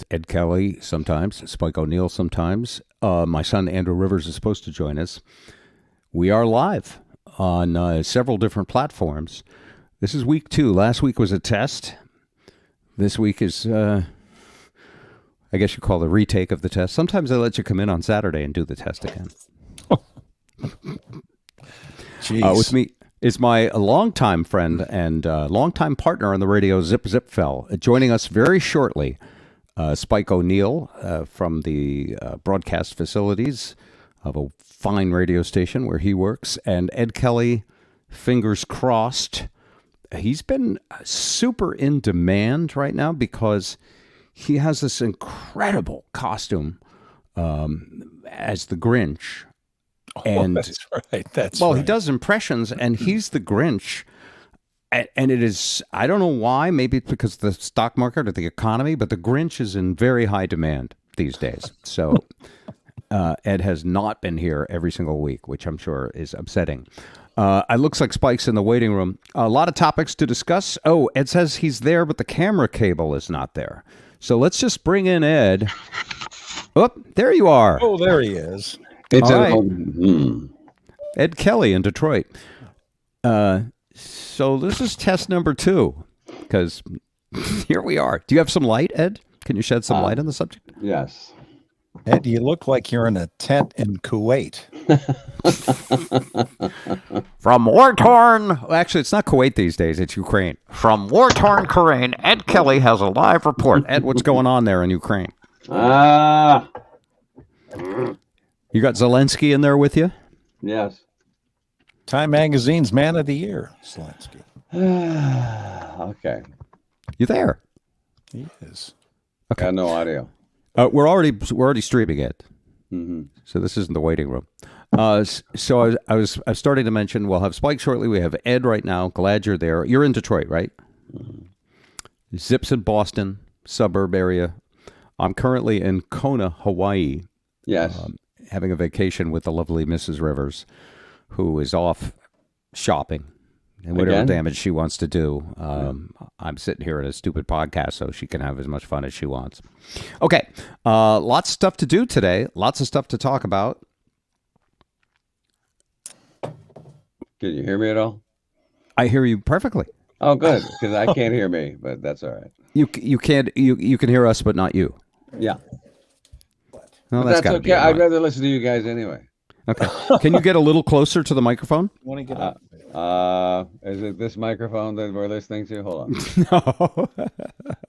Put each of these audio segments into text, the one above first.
with Ed Kelly sometimes, Spike O'Neill sometimes. My son Andrew Rivers is supposed to join us. We are live on several different platforms. This is week 2. Last week was a test. This week is, I guess you call it a retake of the test. Sometimes they let you come in on Saturday and do the test again. With me is my longtime friend and longtime partner on the radio, Zip Zipfel. Joining us very shortly, Spike O'Neill from the broadcast facilities of a fine radio station where he works, and Ed Kelly, fingers crossed. He's been super in demand right now because he has this incredible costume as the Grinch. And that's right. He does impressions, and he's the Grinch. And it is, I don't know why, maybe it's because of the stock market or the economy, but the Grinch is in very high demand these days. So Ed has not been here every single week, which I'm sure is upsetting. It looks like Spike's in the waiting room. A lot of topics to discuss. Oh, Ed says he's there, but the camera cable is not there. So let's just bring in Ed. Oh, there you are. Oh, there he is. It's all right. Ed Kelly in Detroit. So this is test number 2, because here we are. Do you have some light, Ed? Can you shed some light on the subject? Yes. Ed, you look like you're in a tent in Kuwait. From war-torn... Actually, it's not Kuwait these days. It's Ukraine. From war-torn Ukraine, Ed Kelly has a live report. Ed, what's going on there in Ukraine? You got Zelensky in there with you? Yes. Time Magazine's Man of the Year, Zelensky. Okay. You there? He is. Okay. Got no audio. We're already streaming it. Mm-hmm. So this isn't the waiting room. So I was starting to mention we'll have Spike shortly. We have Ed right now. Glad you're there. You're in Detroit, right? Mm-hmm. Zip's in Boston, suburb area. I'm currently in Kona, Hawaii. Yes. Having a vacation with the lovely Mrs. Rivers, who is off shopping and whatever damage she wants to do. I'm sitting here at a stupid podcast so she can have as much fun as she wants. Okay. Lots of stuff to do today. Lots of stuff to talk about. Can you hear me at all? I hear you perfectly. Oh, good, because I can't hear me, but that's all right. You can't. You can hear us, but not you. Yeah. Well, that's okay. I'd rather listen to you guys anyway. Okay. Can you get a little closer to the microphone? Want to get up? Is it this microphone that we're listening to? Hold on. No.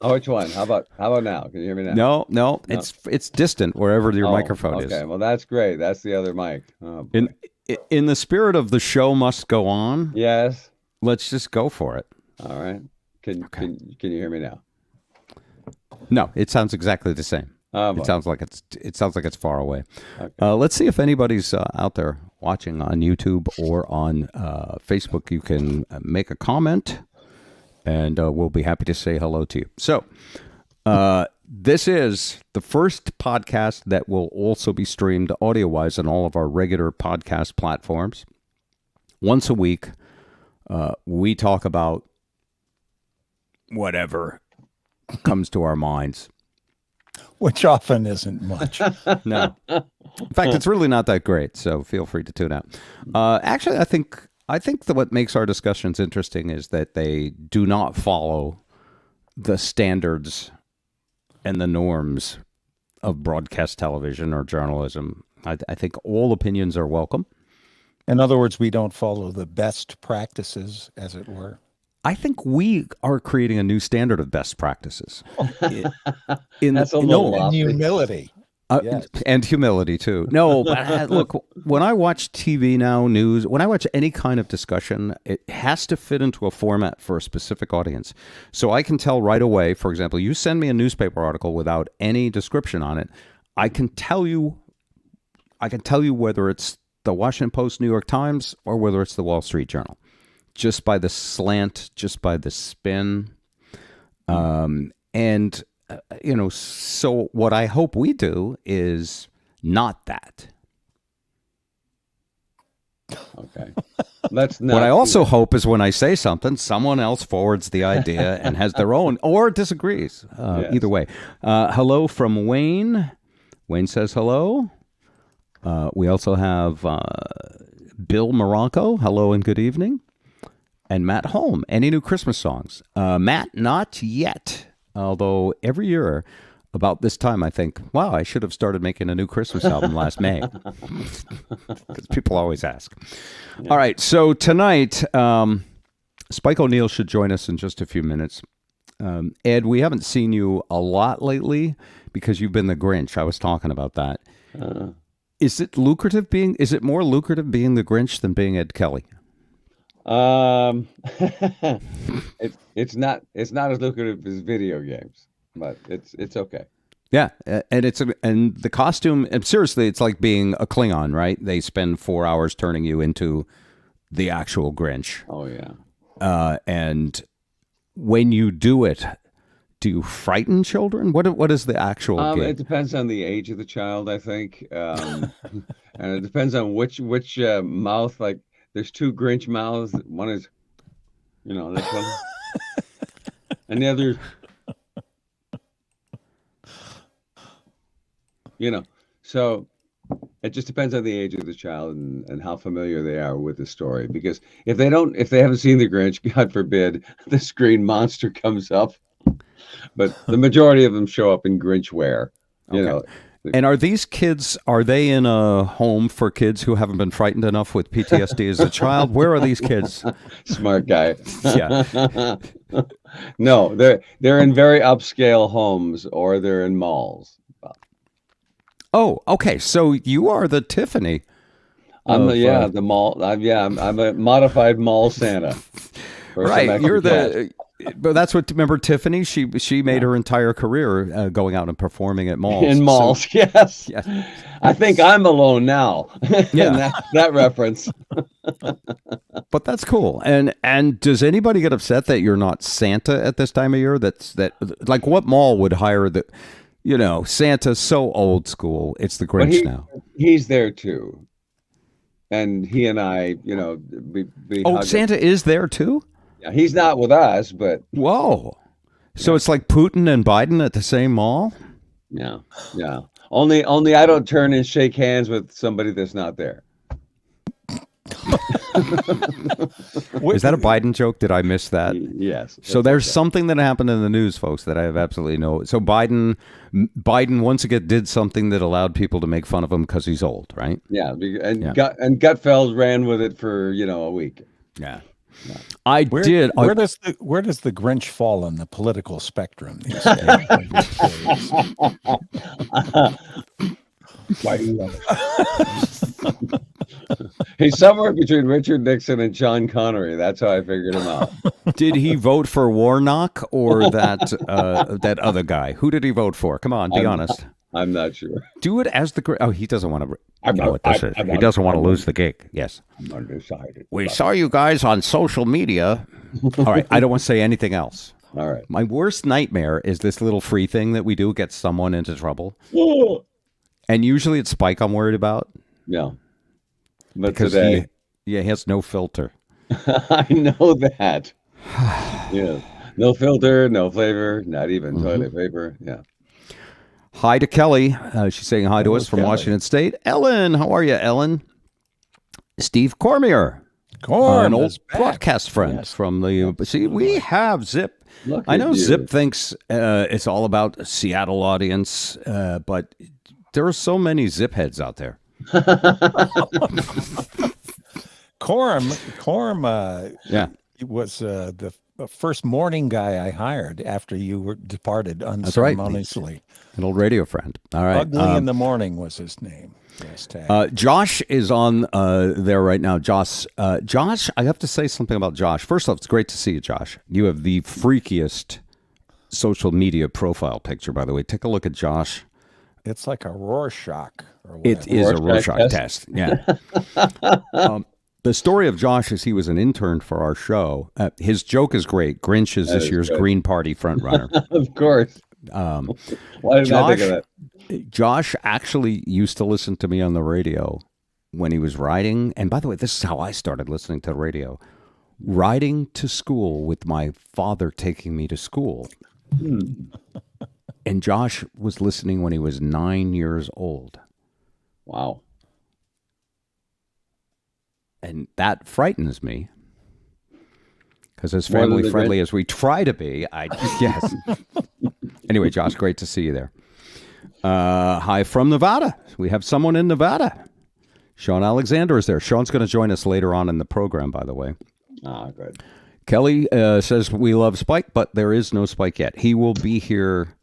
Oh, which one? How about now? Can you hear me now? No. It's distant wherever your microphone is. Okay. Well, that's great. That's the other mic. Oh, in the spirit of the show must go on. Yes. Let's just go for it. All right. Can you hear me now? No, it sounds exactly the same. It sounds like it's far away. Okay. Let's see if anybody's out there watching on YouTube or on Facebook. You can make a comment, and we'll be happy to say hello to you. So, this is the first podcast that will also be streamed audio-wise on all of our regular podcast platforms. Once a week, we talk about whatever comes to our minds. Which often isn't much. No. In fact, it's really not that great, so feel free to tune out. Actually, I think that what makes our discussions interesting is that they do not follow the standards and the norms of broadcast television or journalism. I think all opinions are welcome. In other words, we don't follow the best practices, as it were. I think we are creating a new standard of best practices. That's a little and humility. Yes. And humility, too. No, but look, when I watch TV now, news, when I watch any kind of discussion, it has to fit into a format for a specific audience. So I can tell right away, for example, you send me a newspaper article without any description on it, I can tell you whether it's the Washington Post, New York Times, or whether it's the Wall Street Journal. Just by the slant, just by the spin. So what I hope we do is not that. Okay. Let's not. What I also hope is when I say something, someone else forwards the idea and has their own or disagrees. Yes. Either way. Hello from Wayne. Wayne says hello. We also have Bill Morocco. Hello and good evening. And Matt Holm. Any new Christmas songs? Matt, not yet. Although every year about this time, I think, wow, I should have started making a new Christmas album last May. Because people always ask. Yeah. All right. So tonight, Spike O'Neill should join us in just a few minutes. Ed, we haven't seen you a lot lately because you've been the Grinch. I was talking about that. Is it more lucrative being the Grinch than being Ed Kelly? It's not as lucrative as video games, but it's okay. Yeah, and the costume. And seriously, it's like being a Klingon, right? They spend 4 hours turning you into the actual Grinch. Oh yeah. And when you do it, do you frighten children? What is the actual gig? It depends on the age of the child, I think, and it depends on which mouth. Like, there's two Grinch mouths. One is, this one, and the other, So it just depends on the age of the child and how familiar they are with the story. Because if they haven't seen the Grinch, God forbid, this green monster comes up. But the majority of them show up in Grinch wear, And are these kids, are they in a home for kids who haven't been frightened enough with PTSD as a child? Where are these kids? Smart guy. Yeah. No, they're in very upscale homes, or they're in malls. Oh, okay. So you are the Tiffany. I'm the mall. I'm a modified mall Santa. Right. You're but that's what, remember Tiffany? She made her entire career going out and performing at malls. In malls, yes. I think I'm alone now. Yeah. that reference. But that's cool. And does anybody get upset that you're not Santa at this time of year? Like, what mall would hire Santa's so old school. It's the Grinch now. He's there too. And he and I, Santa is there too? Yeah, he's not with us, but whoa. So it's like Putin and Biden at the same mall? Yeah. Yeah. Only I don't turn and shake hands with somebody that's not there. Is that a Biden joke? Did I miss that? Yes. So there's something that happened in the news, folks, that I have absolutely no. So Biden once again did something that allowed people to make fun of him because he's old, right? Yeah. And Gutfeld ran with it for a week. Yeah. No. Where does the Grinch fall on the political spectrum these days? Why do you love it? He's somewhere between Richard Nixon and Sean Connery. That's how I figured him out. Did he vote for Warnock or that other guy? Who did he vote for? Come on, be honest. I'm not sure. Do it as the. Oh, he doesn't want to. He doesn't want to lose the gig. Yes. I'm undecided. We saw you guys on social media. All right. I don't want to say anything else. All right. My worst nightmare is this little free thing that we do gets someone into trouble. And usually it's Spike I'm worried about. Yeah. But because today, he has no filter. I know that. Yeah. No filter, no flavor, not even toilet paper. Yeah. Hi to Kelly. She's saying hi to us from Washington State. Ellen, how are you, Ellen? Steve Cormier, an old broadcast friend from the. See, we have Zip. I know Zip thinks it's all about Seattle audience, but there are so many Zip heads out there. Coram, was the first morning guy I hired after you were departed unceremoniously. Right. An old radio friend. All right. Ugly in the Morning was his name. Josh is on there right now. Josh, I have to say something about Josh. First off, it's great to see you, Josh. You have the freakiest social media profile picture, by the way. Take a look at Josh. It's like a Rorschach. It is a Rorschach test. Yeah. The story of Josh is he was an intern for our show. His joke is great. Grinch is this year's Green Party frontrunner. Of course. Why did I think of that? Josh actually used to listen to me on the radio when he was riding. And by the way, this is how I started listening to the radio. Riding to school with my father taking me to school. And Josh was listening when he was 9 years old. Wow. And that frightens me. Because as family friendly as we try to be, yes. Anyway, Josh, great to see you there. Hi from Nevada. We have someone in Nevada. Sean Alexander is there. Sean's going to join us later on in the program, by the way. Good. Kelly says we love Spike, but there is no Spike yet. He will be here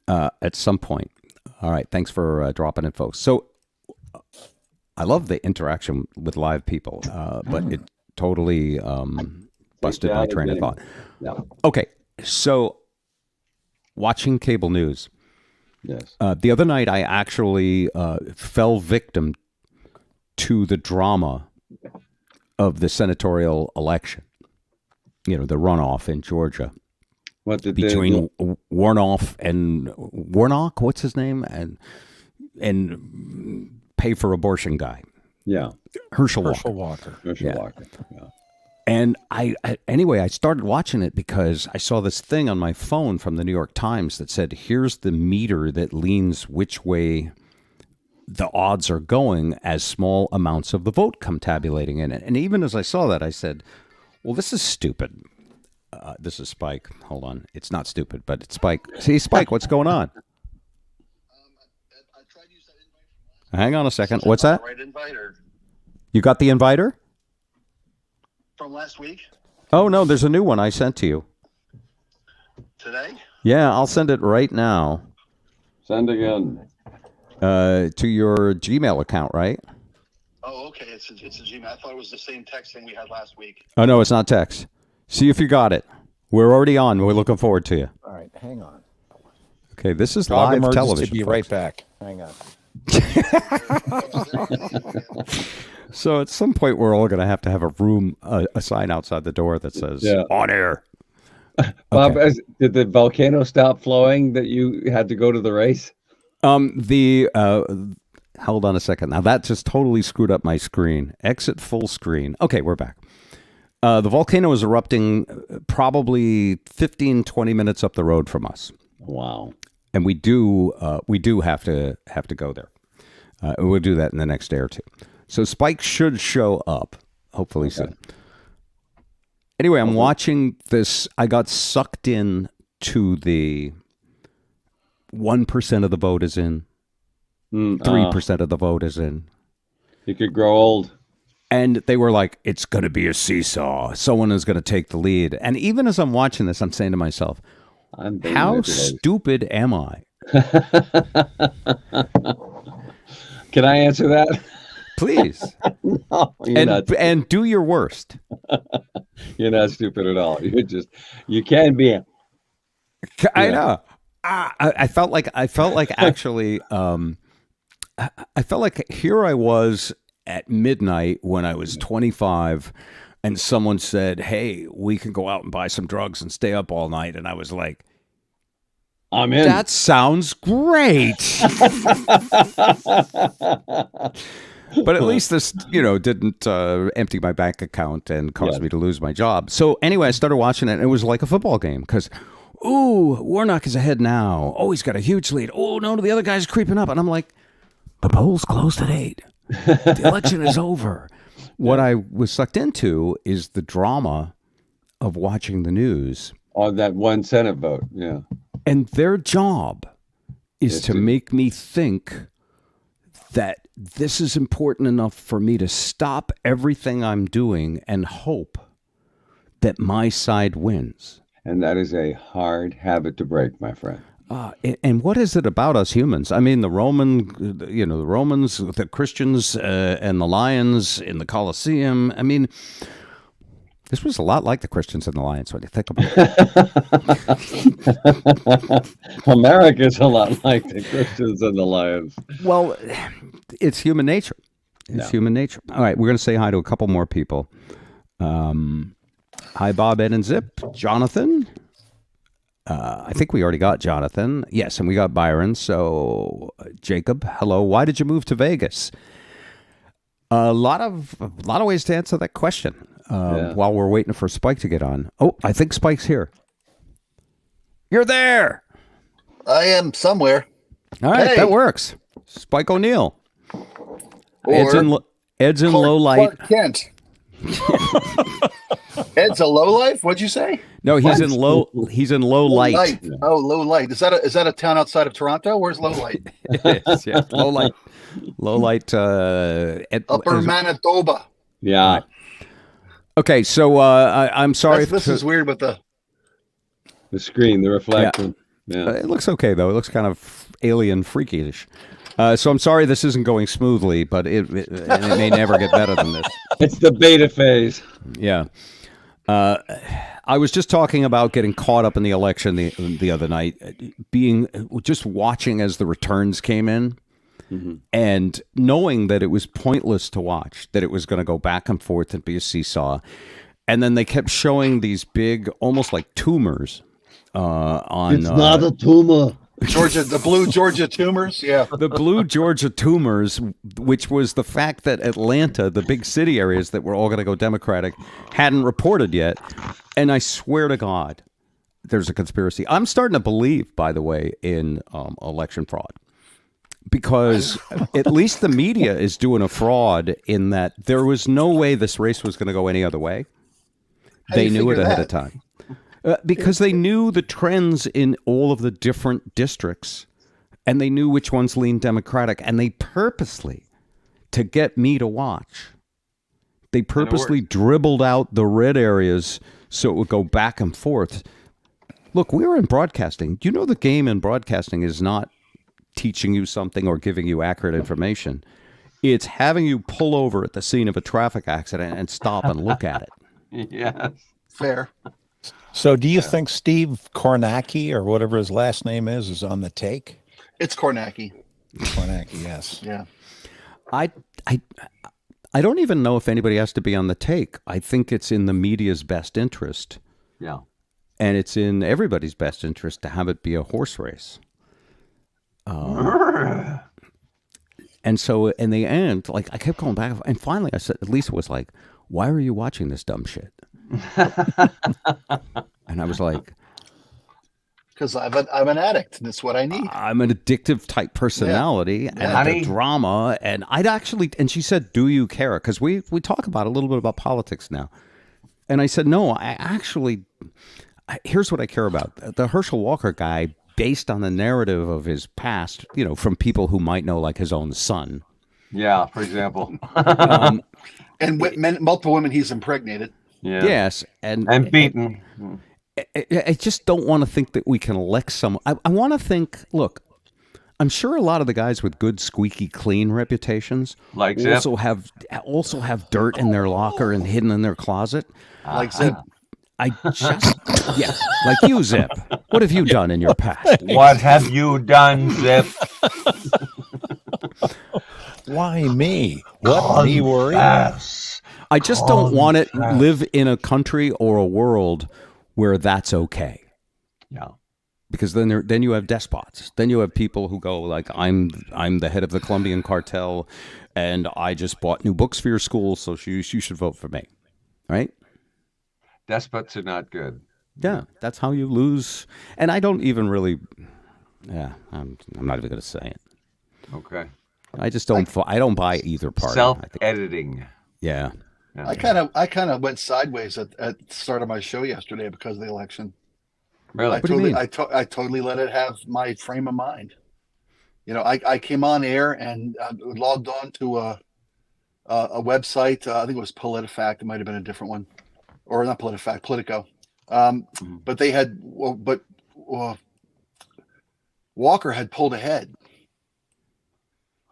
at some point. All right. Thanks for dropping in, folks. So I love the interaction with live people, but it totally busted my train of thought. Yeah. Okay. So watching cable news. Yes. The other night, I actually fell victim to the drama of the senatorial election. The runoff in Georgia. What did between Warnoff and Warnock? What's his name? And pay for abortion guy. Yeah. Herschel Walker. Herschel Walker. Yeah. And anyway, I started watching it because I saw this thing on my phone from the New York Times that said, here's the meter that leans which way the odds are going as small amounts of the vote come tabulating in it. And even as I saw that, I said, well, this is stupid. This is Spike. Hold on. It's not stupid, but it's Spike. See, Spike, what's going on? I tried to use that invite from last Hang on a second. What's that? Right invite or You got the inviter? from last week? Oh, no, there's a new one I sent to you. Today? Yeah, I'll send it right now. Send again. To your Gmail account, right? Oh, okay. It's a Gmail. I thought it was the same text thing we had last week. Oh, no, it's not text. See if you got it. We're already on. We're looking forward to you. All right, hang on. Okay, this is Dog live emergency, television. be folks. right back. Hang on. So at some point, we're all going to have a room, a sign outside the door that says, on air. Bob, Okay. did the volcano stop flowing that you had to go to the race? Hold on a second. Now, that just totally screwed up my screen. Exit full screen. Okay, we're back. The volcano is erupting probably 15, 20 minutes up the road from us. Wow. And we do have to go there. We'll do that in the next day or two. So Spike should show up, hopefully soon. Anyway, I'm watching this. I got sucked in to the 1% of the vote is in, 3% of the vote is in. You could grow old. And they were like, it's going to be a seesaw. Someone is going to take the lead. And even as I'm watching this, I'm saying to myself, how stupid am I? Can I answer that? Please. No, and do your worst. You're not stupid at all. You can be. I know. I felt like actually, I felt like here I was at midnight when I was 25 and someone said, hey, we can go out and buy some drugs and stay up all night. And I was like, I'm in. That sounds great. But at least this, didn't empty my bank account and cause me to lose my job. So anyway, I started watching it, and it was like a football game because, Warnock is ahead now. Oh, he's got a huge lead. Oh, no, the other guy's creeping up. And I'm like, the poll's closed at 8. The election is over. What I was sucked into is the drama of watching the news. On that one Senate vote, yeah. And their job is to make me think that this is important enough for me to stop everything I'm doing and hope that my side wins. And that is a hard habit to break, my friend. And what is it about us humans? I mean, the Romans, the Christians, and the lions in the Colosseum. I mean, this was a lot like the Christians and the lions when you think about it. America's a lot like the Christians and the lions. Well, it's human nature. It's human nature. All right, we're going to say hi to a couple more people. Hi, Bob, Ed, and Zip. Jonathan. I think we already got Jonathan. Yes, and we got Byron. So, Jacob, hello. Why did you move to Vegas? A lot of ways to answer that question. While we're waiting for Spike to get on. Oh, I think Spike's here. You're there. I am somewhere. All right, that works. Spike O'Neill. Ed's in low light. Clark Kent. Ed's a low life. What'd you say? No, he's in low. He's in low light. Oh, low light. Is that a town outside of Toronto? Where's low light? It is, yeah. Low light. Low light. Upper Manitoba. Yeah. Okay, so I'm sorry. This is weird with the screen, the reflection. Yeah. It looks okay though. It looks kind of alien freakish. So I'm sorry this isn't going smoothly, but it may never get better than this. It's the beta phase. Yeah. I was just talking about getting caught up in the election the other night, just watching as the returns came in, and knowing that it was pointless to watch, that it was going to go back and forth and be a seesaw. And then they kept showing these big, almost like tumors on. It's not a tumor. the blue Georgia tumors. Yeah. The blue Georgia tumors, which was the fact that Atlanta, the big city areas that were all going to go Democratic, hadn't reported yet. And I swear to God, there's a conspiracy. I'm starting to believe, by the way, in election fraud. Because at least the media is doing a fraud in that there was no way this race was going to go any other way. They knew it ahead of time. Because they knew the trends in all of the different districts, and they knew which ones leaned Democratic, and they purposely, to get me to watch, they purposely dribbled out the red areas so it would go back and forth. Look, we're in broadcasting. You know the game in broadcasting is not teaching you something or giving you accurate information. It's having you pull over at the scene of a traffic accident and stop and look at it. Yes. Fair. So do you think Steve Kornacki, or whatever his last name is on the take? It's Kornacki. Kornacki, yes. Yeah. I don't even know if anybody has to be on the take. I think it's in the media's best interest. Yeah. And it's in everybody's best interest to have it be a horse race. And so in the end, like, I kept going back, and finally I said, Lisa was like, "Why are you watching this dumb shit?" And I was like, because I'm an addict. That's what I need. I'm an addictive type personality and the drama. And and she said, "Do you care?" Because we talk about a little bit about politics now. And I said, "No, here's what I care about. The Herschel Walker guy, based on the narrative of his past, from people who might know, like his own son." Yeah, for example. And multiple women he's impregnated. Yeah. Yes. And beaten. I just don't want to think that we can elect someone. I want to think, look, I'm sure a lot of the guys with good, squeaky clean reputations also have dirt in their locker and hidden in their closet. Like Zip. I just, like you, Zip. What have you done in your past? What have you done, Zip? Why me? What me worry? I just don't want to live in a country or a world where that's okay. Yeah. Because then you have despots. Then you have people who go like, I'm the head of the Colombian cartel, and I just bought new books for your school, so you should vote for me, right? Despots are not good. Yeah, that's how you lose. And I don't even really. Yeah, I'm not even going to say it. Okay. I just don't. I don't buy either party. Self-editing. Yeah. I kind of went sideways at the start of my show yesterday because of the election. Really? I totally let it have my frame of mind. I came on air and logged on to a website. I think it was PolitiFact. It might have been a different one, or not PolitiFact, Politico. But they had, Walker had pulled ahead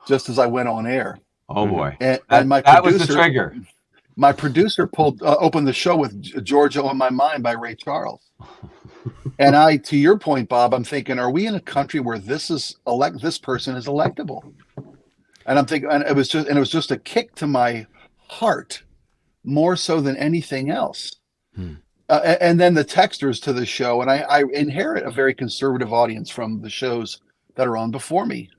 just as I went on air. Oh boy! And my that producer, was the trigger. My producer opened the show with "Georgia on My Mind" by Ray Charles. And to your point, Bob, I'm thinking, are we in a country where this person is electable? And I'm thinking, and it was just a kick to my heart, more so than anything else. And then the texters to the show, and I inherit a very conservative audience from the shows that are on before me.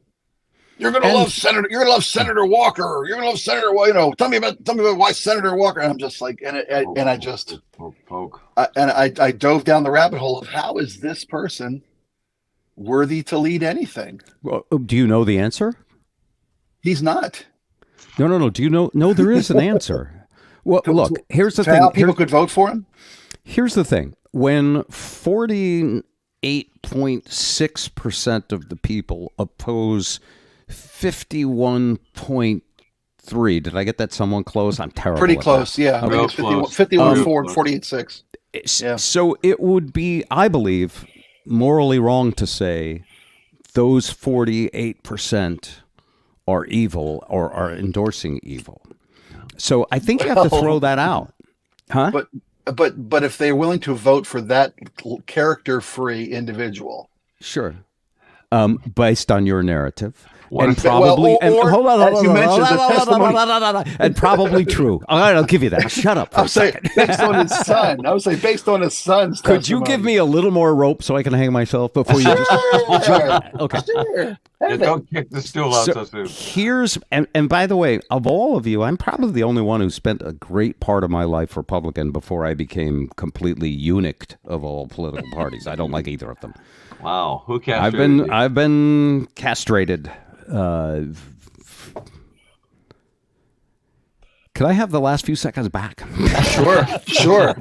You're gonna love Senator. You're gonna love Senator Walker. You're gonna love Senator. Well, tell me about why Senator Walker. And I'm just like, I dove down the rabbit hole of how is this person worthy to lead anything? Well, do you know the answer? He's not. No. Do you know? No, there is an answer. Well, look, here's the thing. How people could vote for him? Here's the thing. When 48.6% of the people oppose 51.3, did I get that somewhat close? I'm terrible. Pretty close, that. Yeah. Okay. 51.4 and 48.6. Yeah. So it would be, I believe, morally wrong to say those 48% are evil or are endorsing evil. So I think you have to throw that out. Huh? But if they're willing to vote for that character-free individual. Sure. Based on your narrative. And probably, hold on, the and probably true. All right, I'll give you that. Shut up for a second. Based on his son. I would say based on his son's Could testimony. you give me a little more rope so I can hang myself before you just... Okay. Sure. Yeah, don't kick the stool out so soon. Here's, and by the way, of all of you, I'm probably the only one who spent a great part of my life Republican before I became completely eunuched of all political parties. I don't like either of them. Wow. Who castrated you? I've been castrated. Could I have the last few seconds back? Sure.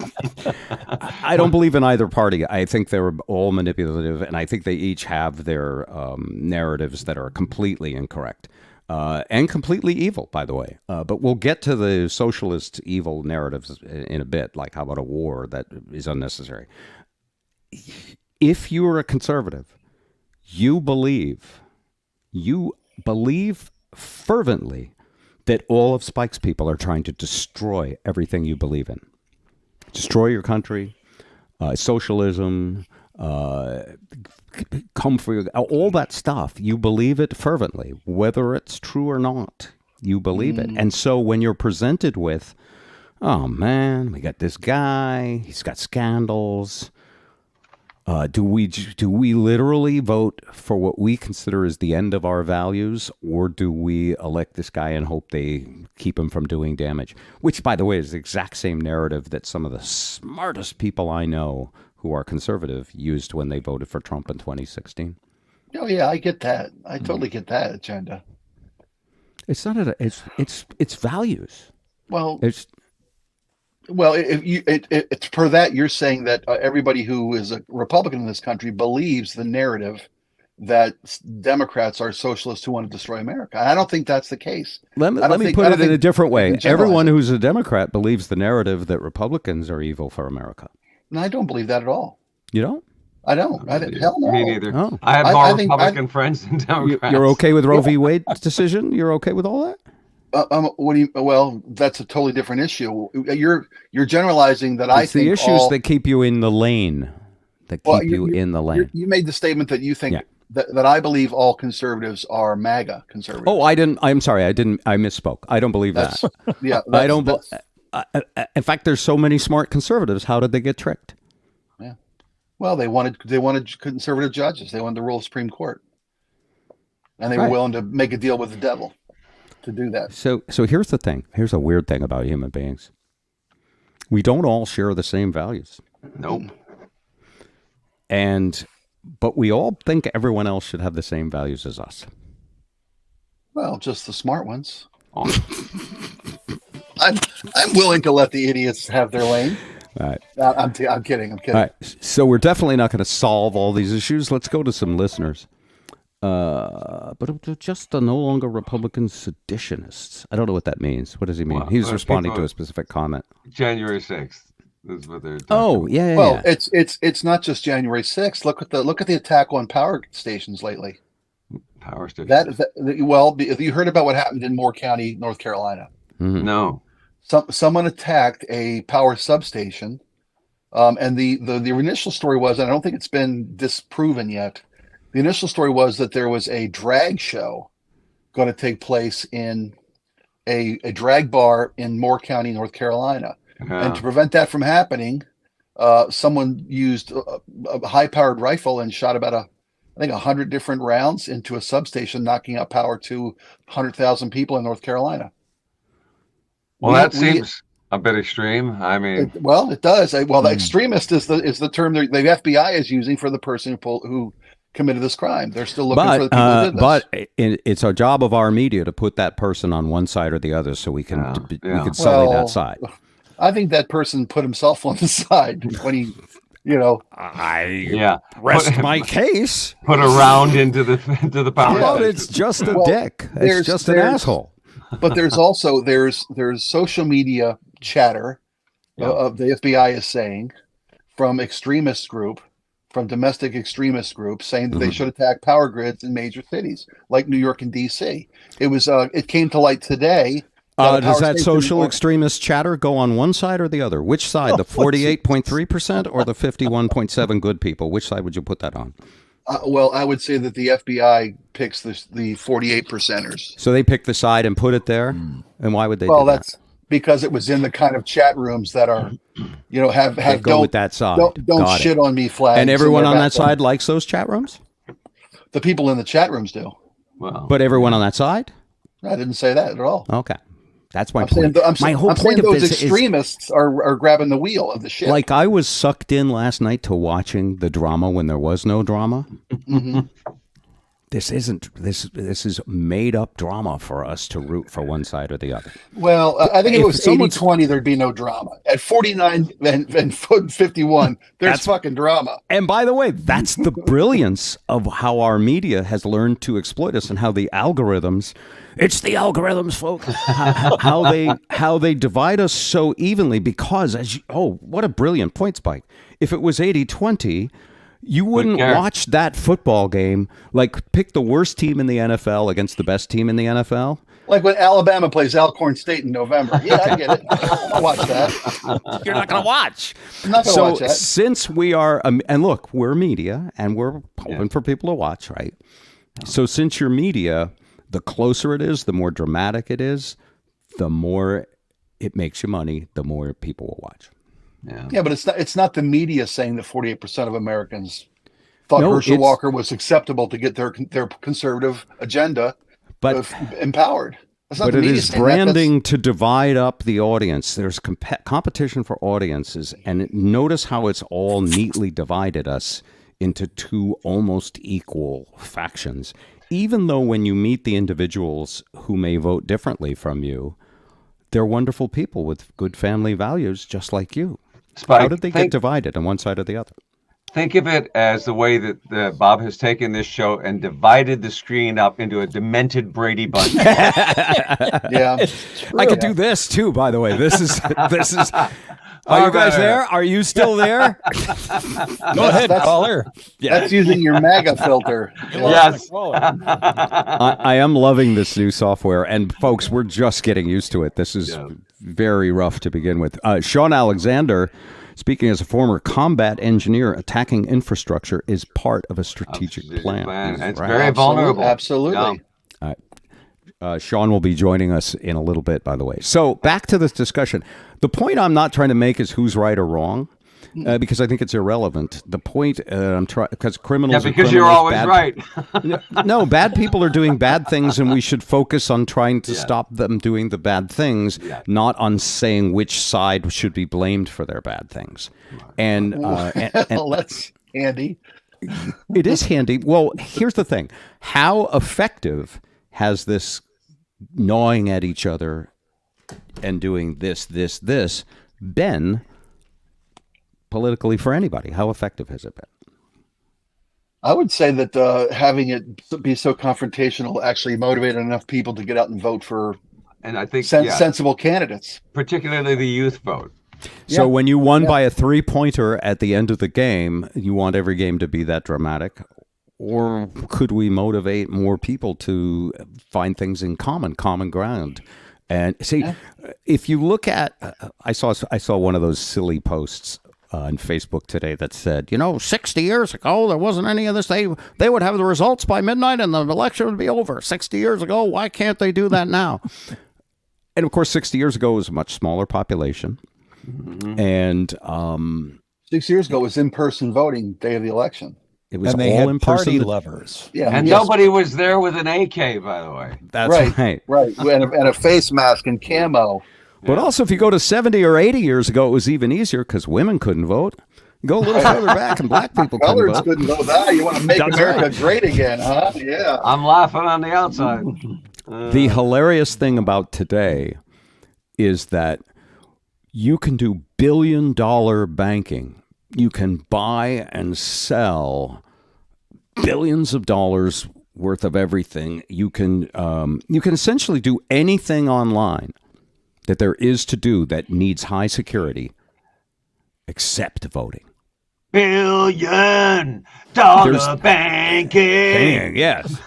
I don't believe in either party. I think they're all manipulative, and I think they each have their narratives that are completely incorrect and completely evil, by the way. But we'll get to the socialist evil narratives in a bit, like how about a war that is unnecessary. If you are a conservative, you believe fervently that all of Spike's people are trying to destroy everything you believe in. Destroy your country, socialism, come for you, all that stuff. You believe it fervently, whether it's true or not. You believe it. And so when you're presented with, oh man, we got this guy, he's got scandals. Do we literally vote for what we consider as the end of our values, or do we elect this guy and hope they keep him from doing damage? Which, by the way, is the exact same narrative that some of the smartest people I know who are conservative used when they voted for Trump in 2016. Oh yeah, I get that. I totally get that agenda. It's not it's values. Well, it's per that you're saying that everybody who is a Republican in this country believes the narrative that Democrats are socialists who want to destroy America. I don't think that's the case. Let me put it in a different way. Everyone who's a Democrat believes the narrative that Republicans are evil for America. No, I don't believe that at all. You don't? I don't. Hell no. Me neither. Oh. I have more Republican friends than Democrats. You're okay with Roe v. Wade's decision? You're okay with all that? What do you? Well, that's a totally different issue. You're generalizing that it's the issues that keep you in the lane. In the lane. You made the statement that you think that I believe all conservatives are MAGA conservatives. Oh, I didn't. I'm sorry. I misspoke. I don't believe that. Yeah, I don't. In fact, there's so many smart conservatives. How did they get tricked? Yeah. Well, they wanted conservative judges. They wanted to rule Supreme Court, and they were willing to make a deal with the devil to do that. So here's the thing. Here's a weird thing about human beings. We don't all share the same values. Nope. But we all think everyone else should have the same values as us. Well, just the smart ones. Oh. I'm willing to let the idiots have their lane. All right. I'm kidding. All right. So we're definitely not going to solve all these issues. Let's go to some listeners. But just the no longer Republican seditionists. I don't know what that means. What does he mean? He's responding to a specific comment. January 6th is what they're talking about. Yeah. Well, it's not just January 6th. Look at the attack on power stations lately. Power stations. You heard about what happened in Moore County, North Carolina? Mm-hmm. No. Someone attacked a power substation, and the initial story was, and I don't think it's been disproven yet. The initial story was that there was a drag show going to take place in a drag bar in Moore County, North Carolina. And to prevent that from happening, someone used a high-powered rifle and shot about I think 100 different rounds into a substation, knocking out power to 100,000 people in North Carolina. Well, that seems a bit extreme. I mean, it does. The extremist is the term the FBI is using for the person who committed this crime. They're still looking for the people who did this. But it's a job of our media to put that person on one side or the other, so we can sully that side. I think that person put himself on the side when he, rest my case. Put a round into the power. Well, it's just a dick. It's just an asshole. But there's also there's social media chatter of the FBI is saying from extremist group, from domestic extremist groups saying that they should attack power grids in major cities like New York and DC. It came to light today. Does that social extremist chatter go on one side or the other? Which side, the 48.3% or the 51.7 good people? Which side would you put that on? Well, I would say that the FBI picks the 48 percenters. So they pick the side and put it there? And why would they do that? That's because it was in the kind of chat rooms that are, have go with that side. Don't shit on me flags. And everyone on that side likes those chat rooms? The people in the chat rooms do. Wow. But everyone on that side? I didn't say that at all. Okay. That's my point. My whole point of those extremists are grabbing the wheel of the ship. Like I was sucked in last night to watching the drama when there was no drama. This is made up drama for us to root for one side or the other. Well, I think if it was 80-20, there'd be no drama. At 49 and 51, there's fucking drama. And by the way, that's the brilliance of how our media has learned to exploit us and how the algorithms. It's the algorithms, folks. how they divide us so evenly because what a brilliant point, Spike. If it was 80-20, you wouldn't watch that football game, like pick the worst team in the NFL against the best team in the NFL. Like when Alabama plays Alcorn State in November. Yeah, I get it. I'll watch that. You're not going to watch. I'm not going to watch that. Since we are, and look, we're media and we're hoping for people to watch, right? So since you're media, the closer it is, the more dramatic it is, the more it makes you money, the more people will watch. Yeah, but it's not the media saying that 48% of Americans thought Herschel Walker was acceptable to get their conservative agenda empowered. But it is branding to divide up the audience. There's competition for audiences, and notice how it's all neatly divided us into two almost equal factions. Even though when you meet the individuals who may vote differently from you, they're wonderful people with good family values, just like you. Spike, how did they get divided on one side or the other? Think of it as the way that Bob has taken this show and divided the screen up into a demented Brady Bunch. Yeah, I could do this too. By the way, this is. Are you guys there? Are you still there? Go ahead, caller. Yeah. That's using your MAGA filter. Yes. I am loving this new software. And folks, we're just getting used to it. This is very rough to begin with. Sean Alexander, speaking as a former combat engineer, attacking infrastructure is part of a strategic plan. It's very vulnerable. Absolutely. Sean will be joining us in a little bit, by the way. So back to this discussion. The point I'm not trying to make is who's right or wrong, because I think it's irrelevant. The point I'm trying, because criminals are criminals. You're always right. No, bad people are doing bad things, and we should focus on trying to stop them doing the bad things, not on saying which side should be blamed for their bad things. And that's handy. It is handy. Well, here's the thing. How effective has this gnawing at each other and doing this been politically for anybody? How effective has it been? I would say that having it be so confrontational actually motivated enough people to get out and vote for, and I think sensible candidates, particularly the youth vote. So when you won by a 3-pointer at the end of the game, you want every game to be that dramatic? Or could we motivate more people to find things in common ground? And see, if you look at, I saw one of those silly posts on Facebook today that said, 60 years ago, there wasn't any of this. They would have the results by midnight and the election would be over. 60 years ago, why can't they do that now? And of course, 60 years ago was a much smaller population. Mm-hmm. And 6 years ago was in-person voting day of the election. It was and they all had in party person. lovers. Yeah, And yes. nobody was there with an AK, by the way. That's Right. And a face mask and camo. But also, if you go to 70 or 80 years ago, it was even easier because women couldn't vote. Go a little further back, and black people couldn't Colors vote. couldn't go that. You want to make That's America right. great again, huh? Yeah. I'm laughing on the outside. The hilarious thing about today is that you can do billion-dollar banking. You can buy and sell billions of dollars worth of everything. You can essentially do anything online that there is to do that needs high security, except voting. $billion banking. Yes.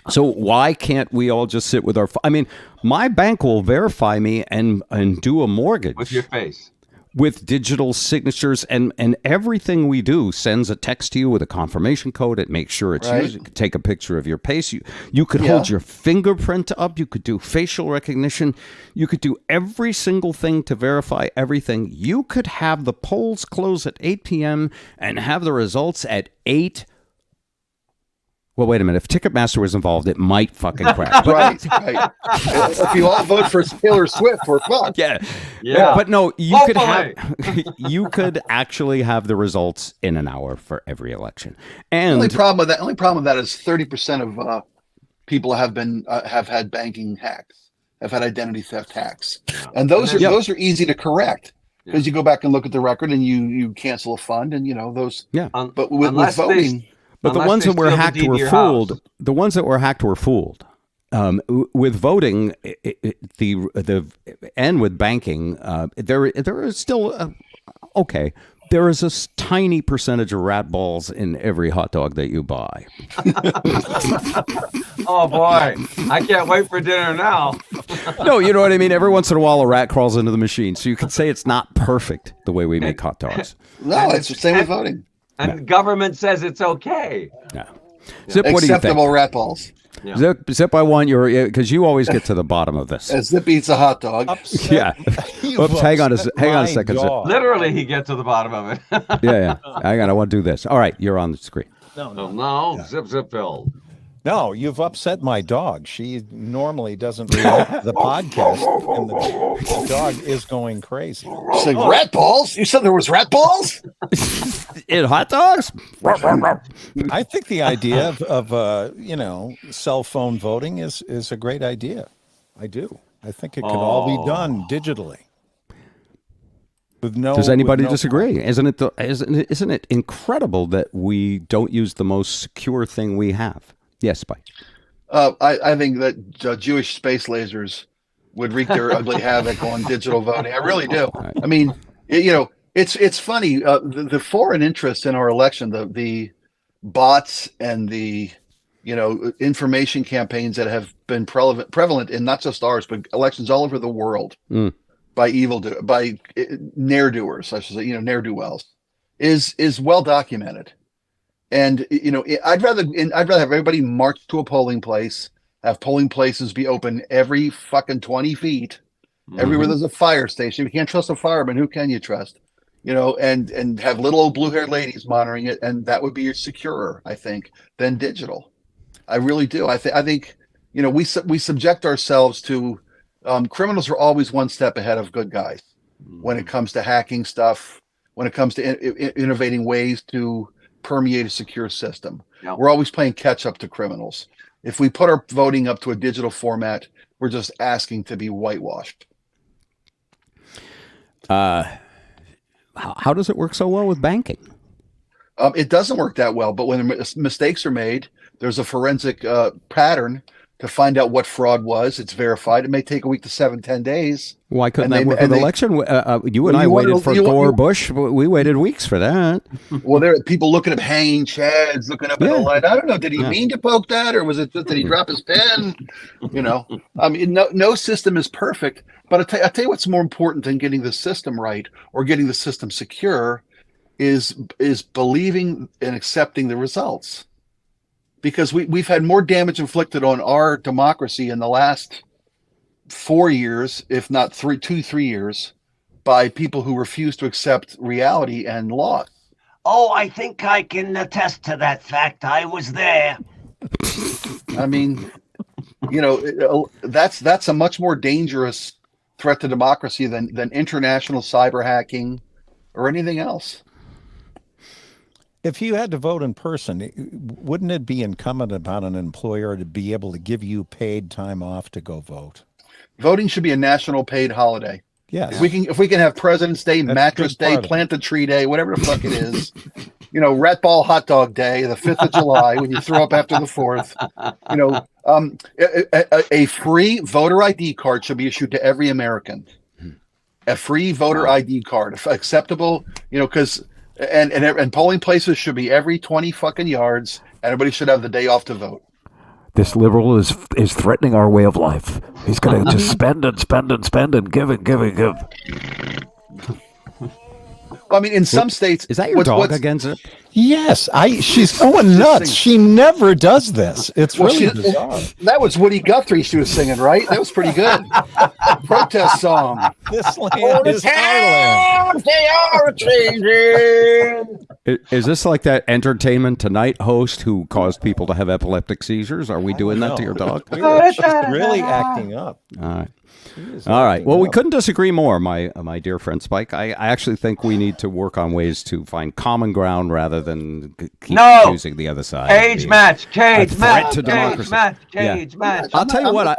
So why can't we all just sit with our? I mean, my bank will verify me and do a mortgage With your face. with digital signatures, and everything we do sends a text to you with a confirmation code. It makes sure it's Right. you. You could take a picture of your face. You could hold your fingerprint up. You could do facial recognition. You could do every single thing to verify everything. You could have the polls close at 8 p.m. and have the results at 8. Well, wait a minute. If Ticketmaster was involved, it might fucking crash. But Right. If you all vote for Taylor Swift, we're fucked. Yeah. But no, you could Hopefully. have you could actually have the results in an hour for every election. The And only problem with that is 30% of people have had banking hacks, have had identity theft hacks, and those are easy to correct because you go back and look at the record and you cancel a fund and those. yeah. But with voting. But the Unless ones they that were steal the hacked deed to were your fooled. house. The ones that were hacked were fooled. With voting, and with banking, there is still okay. There is a tiny percentage of rat balls in every hot dog that you buy. Oh, boy. I can't wait for dinner now. No, you know what I mean? Every once in a while, a rat crawls into the machine. So you could say it's not perfect the way we make hot dogs. No, it's the same with voting. And government says it's okay. Yeah. Zip, what do you Acceptable think? rat balls. Yeah. Zip, I want your, because you always get to the bottom of this. As Zip eats a hot dog. Yeah. Oops, hang on a second, Zip. Literally, he gets to the bottom of it. Yeah. Hang on, I want to do this. All right, you're on the screen. No, Zip Phil. No, you've upset my dog. She normally doesn't react to the podcast, and the dog is going crazy. She's like, rat balls? You said there was rat balls? In hot dogs? I think the idea of cell phone voting is a great idea. I do. I think it can all be done digitally. Does anybody disagree? Isn't it incredible that we don't use the most secure thing we have? Yes, Spike. I think that Jewish space lasers would wreak their ugly havoc on digital voting. I really do. I mean, it's funny. The foreign interest in our election, the bots and the information campaigns that have been prevalent in not just ours but elections all over the world by ne'er-doers, I should say, ne'er-do-wells, is well documented. And I'd rather have everybody march to a polling place, have polling places be open every fucking 20 feet, everywhere there's a fire station. If you can't trust a fireman, who can you trust? And have little old blue-haired ladies monitoring it, and that would be securer, I think, than digital. I really do. I think we subject ourselves to criminals are always one step ahead of good guys when it comes to hacking stuff, when it comes to innovating ways to permeate a secure system. Yep. We're always playing catch up to criminals. If we put our voting up to a digital format, we're just asking to be whitewashed. How does it work so well with banking? It doesn't work that well, but when mistakes are made, there's a forensic pattern to find out what fraud was. It's verified. It may take a week to 7-10 days. Why couldn't that work with the election? You and I waited for Gore Bush. We waited weeks for that. Well, there are people looking up hanging chads, looking up at the light. I don't know. Did he mean to poke that, or was it just, did he drop his pen? I mean, no system is perfect. But I tell you what's more important than getting the system right or getting the system secure is believing and accepting the results. Because we've had more damage inflicted on our democracy in the last 4 years, if not 3 years, by people who refuse to accept reality and loss. Oh, I think I can attest to that fact. I was there. I mean, that's a much more dangerous threat to democracy than international cyber hacking or anything else. If you had to vote in person, wouldn't it be incumbent upon an employer to be able to give you paid time off to go vote? Voting should be a national paid holiday. Yes. If we can have President's Day, That's Mattress a big Day, part of Plant a Tree Day, whatever the fuck it is. Rat Ball Hot Dog Day, the 5th of July, when you throw up after the 4th. A free voter ID card should be issued to every American. A free voter ID card, acceptable, because and polling places should be every 20 fucking yards. Everybody should have the day off to vote. This liberal is threatening our way of life. He's going to just spend and spend and spend and give and give and give. Well, I mean, in some states, is that your dog again, Zip? Yes, she's going nuts. She never does this. It's really bizarre. That was Woody Guthrie she was singing, right? That was pretty good. Protest song. This land is our land. They are changing. Is this like that Entertainment Tonight host who caused people to have epileptic seizures? Are we doing that to your dog? She's really acting up. All right. Well, we couldn't disagree more, my dear friend Spike. I actually think we need to work on ways to find common ground rather than keep choosing the other side. Cage match. I'll tell you what.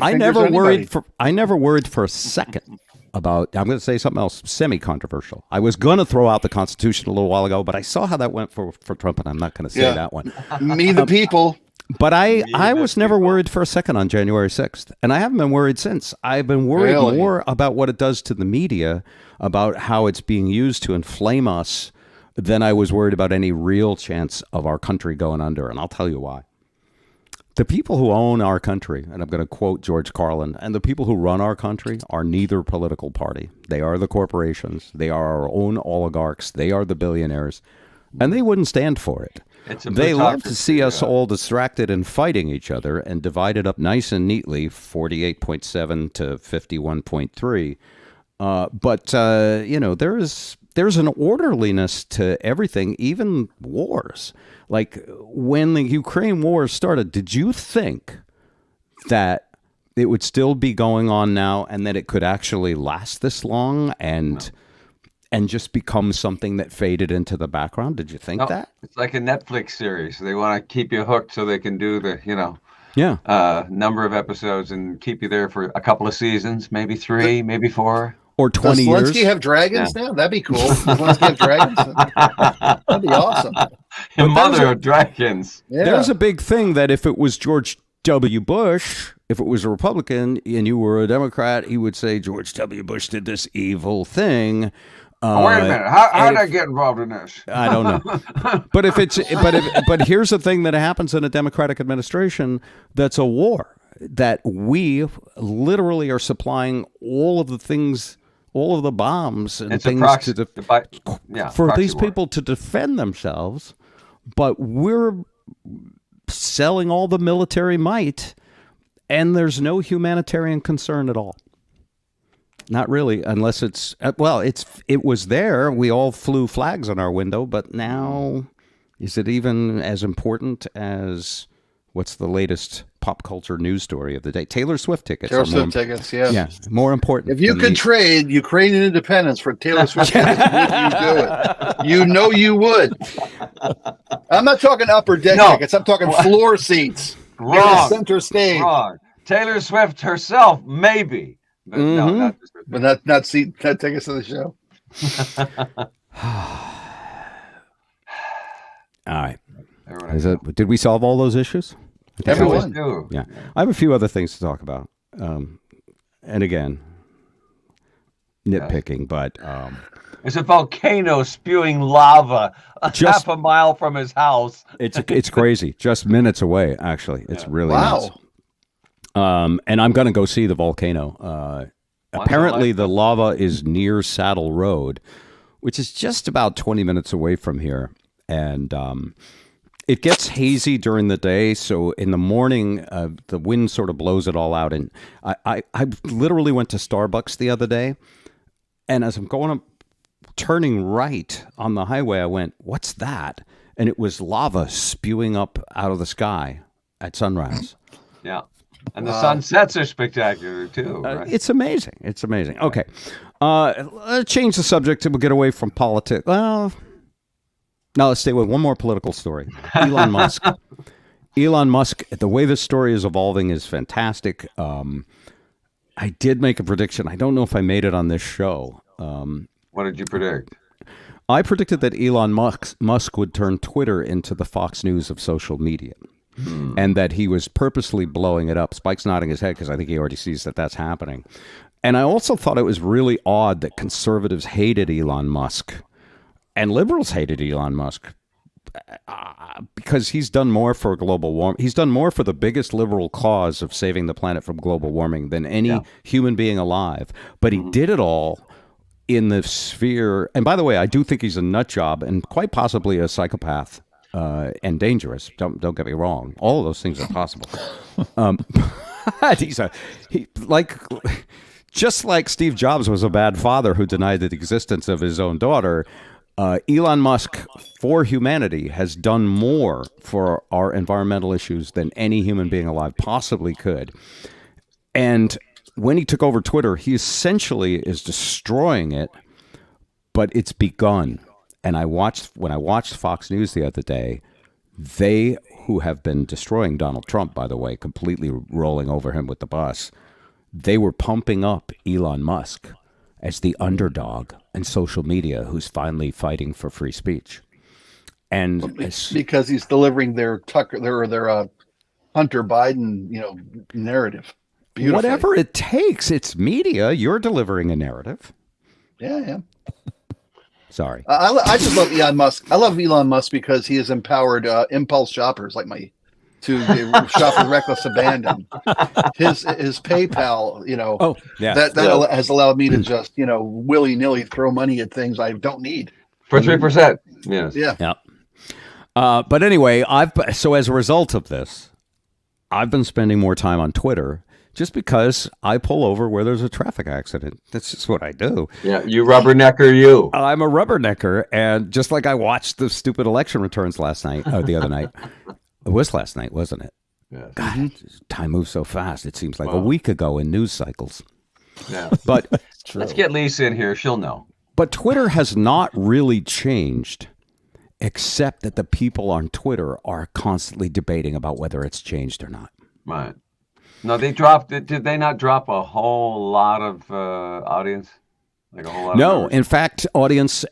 I never worried for a second about. I'm going to say something else semi-controversial. I was going to throw out the Constitution a little while ago, but I saw how that went for Trump, and I'm not going to say that one. Me, the people. But I was never worried for a second on January 6th, and I haven't been worried since. I've been worried more about what it does to the media, about how it's being used to inflame us, than I was worried about any real chance of our country going under, and I'll tell you why. The people who own our country, and I'm going to quote George Carlin, and the people who run our country are neither political party. They are the corporations. They are our own oligarchs. They are the billionaires, and they wouldn't stand for it. They love to see us all distracted and fighting each other and divided up nice and neatly, 48.7 to 51.3. But there's an orderliness to everything, even wars. Like when the Ukraine war started, did you think that it would still be going on now and that it could actually last this long and just become something that faded into the background? Did you think that? It's like a Netflix series. They want to keep you hooked so they can do the, number of episodes and keep you there for a couple of seasons, maybe 3, maybe 4. Or 20 years. Does Zelensky have dragons now? That'd be cool. Does Zelensky have dragons? That'd be awesome. The mother of dragons. Yeah. There's a big thing that if it was George W. Bush, if it was a Republican and you were a Democrat, he would say George W. Bush did this evil thing. Wait a minute. How did I get involved in this? I don't know. But here's the thing that happens in a Democratic administration that's a war, that we literally are supplying all of the things, all of the bombs and things for these people to defend themselves, but we're selling all the military might, and there's no humanitarian concern at all. Not really, unless it was there. We all flew flags on our window, but now is it even as important as what's the latest pop culture news story of the day? Taylor Swift tickets. Taylor Swift tickets, yeah. Yeah, more important. If you could trade Ukrainian independence for Taylor Swift tickets, would you do it? You know you would. I'm not talking upper deck tickets. I'm talking floor seats. Wrong. Center stage. Wrong. Taylor Swift herself, maybe. But no, not tickets to the show. All right. Did we solve all those issues? Everyone. Yeah. I have a few other things to talk about. And again, nitpicking, but it's a volcano spewing lava half a mile from his house. It's crazy. Just minutes away, actually. It's really nuts. And I'm going to go see the volcano. Apparently, the lava is near Saddle Road, which is just about 20 minutes away from here. And it gets hazy during the day, so in the morning, the wind sort of blows it all out. And I literally went to Starbucks the other day, and as I'm going up turning right on the highway, I went, "What's that?" And it was lava spewing up out of the sky at sunrise. Yeah. And the sunsets are spectacular too. Right? It's amazing. It's amazing. Okay. Let's change the subject and we'll get away from politics. Well, now let's stay with one more political story. Elon Musk. Elon Musk, the way this story is evolving is fantastic. I did make a prediction. I don't know if I made it on this show. What did you predict? I predicted that Elon Musk would turn Twitter into the Fox News of social media. And that he was purposely blowing it up. Spike's nodding his head because I think he already sees that that's happening. And I also thought it was really odd that conservatives hated Elon Musk and liberals hated Elon Musk because he's done more for global warming. He's done more for the biggest liberal cause of saving the planet from global warming than any human being alive. But he did it all in the sphere. And by the way, I do think he's a nut job and quite possibly a psychopath. And dangerous. Don't get me wrong. All of those things are possible. Just like Steve Jobs was a bad father who denied the existence of his own daughter. Elon Musk, for humanity, has done more for our environmental issues than any human being alive possibly could. And when he took over Twitter, he essentially is destroying it, but it's begun. And when I watched Fox News the other day, they who have been destroying Donald Trump, by the way, completely rolling over him with the bus, they were pumping up Elon Musk as the underdog in social media who's finally fighting for free speech. And because he's delivering their Hunter Biden, narrative. Beautifully. Whatever it takes, it's media. You're delivering a narrative. Yeah, I am. Sorry. I just love Elon Musk. I love Elon Musk because he has empowered impulse shoppers like me to shop with reckless abandon. His PayPal, that has allowed me to just, willy-nilly throw money at things I don't need. For 3%. Yes. Yeah. But anyway, so as a result of this, I've been spending more time on Twitter just because I pull over where there's a traffic accident. That's just what I do. Yeah, you rubbernecker you. I'm a rubbernecker, and just like I watched the stupid election returns the other night. It was last night, wasn't it? Yeah. God, time moves so fast. It seems like a week ago in news cycles. Yeah. But let's get Lisa in here. She'll know. But Twitter has not really changed, except that the people on Twitter are constantly debating about whether it's changed or not. Right. No, they dropped it. Did they not drop a whole lot of audience? Like a whole lot No, of in fact, audience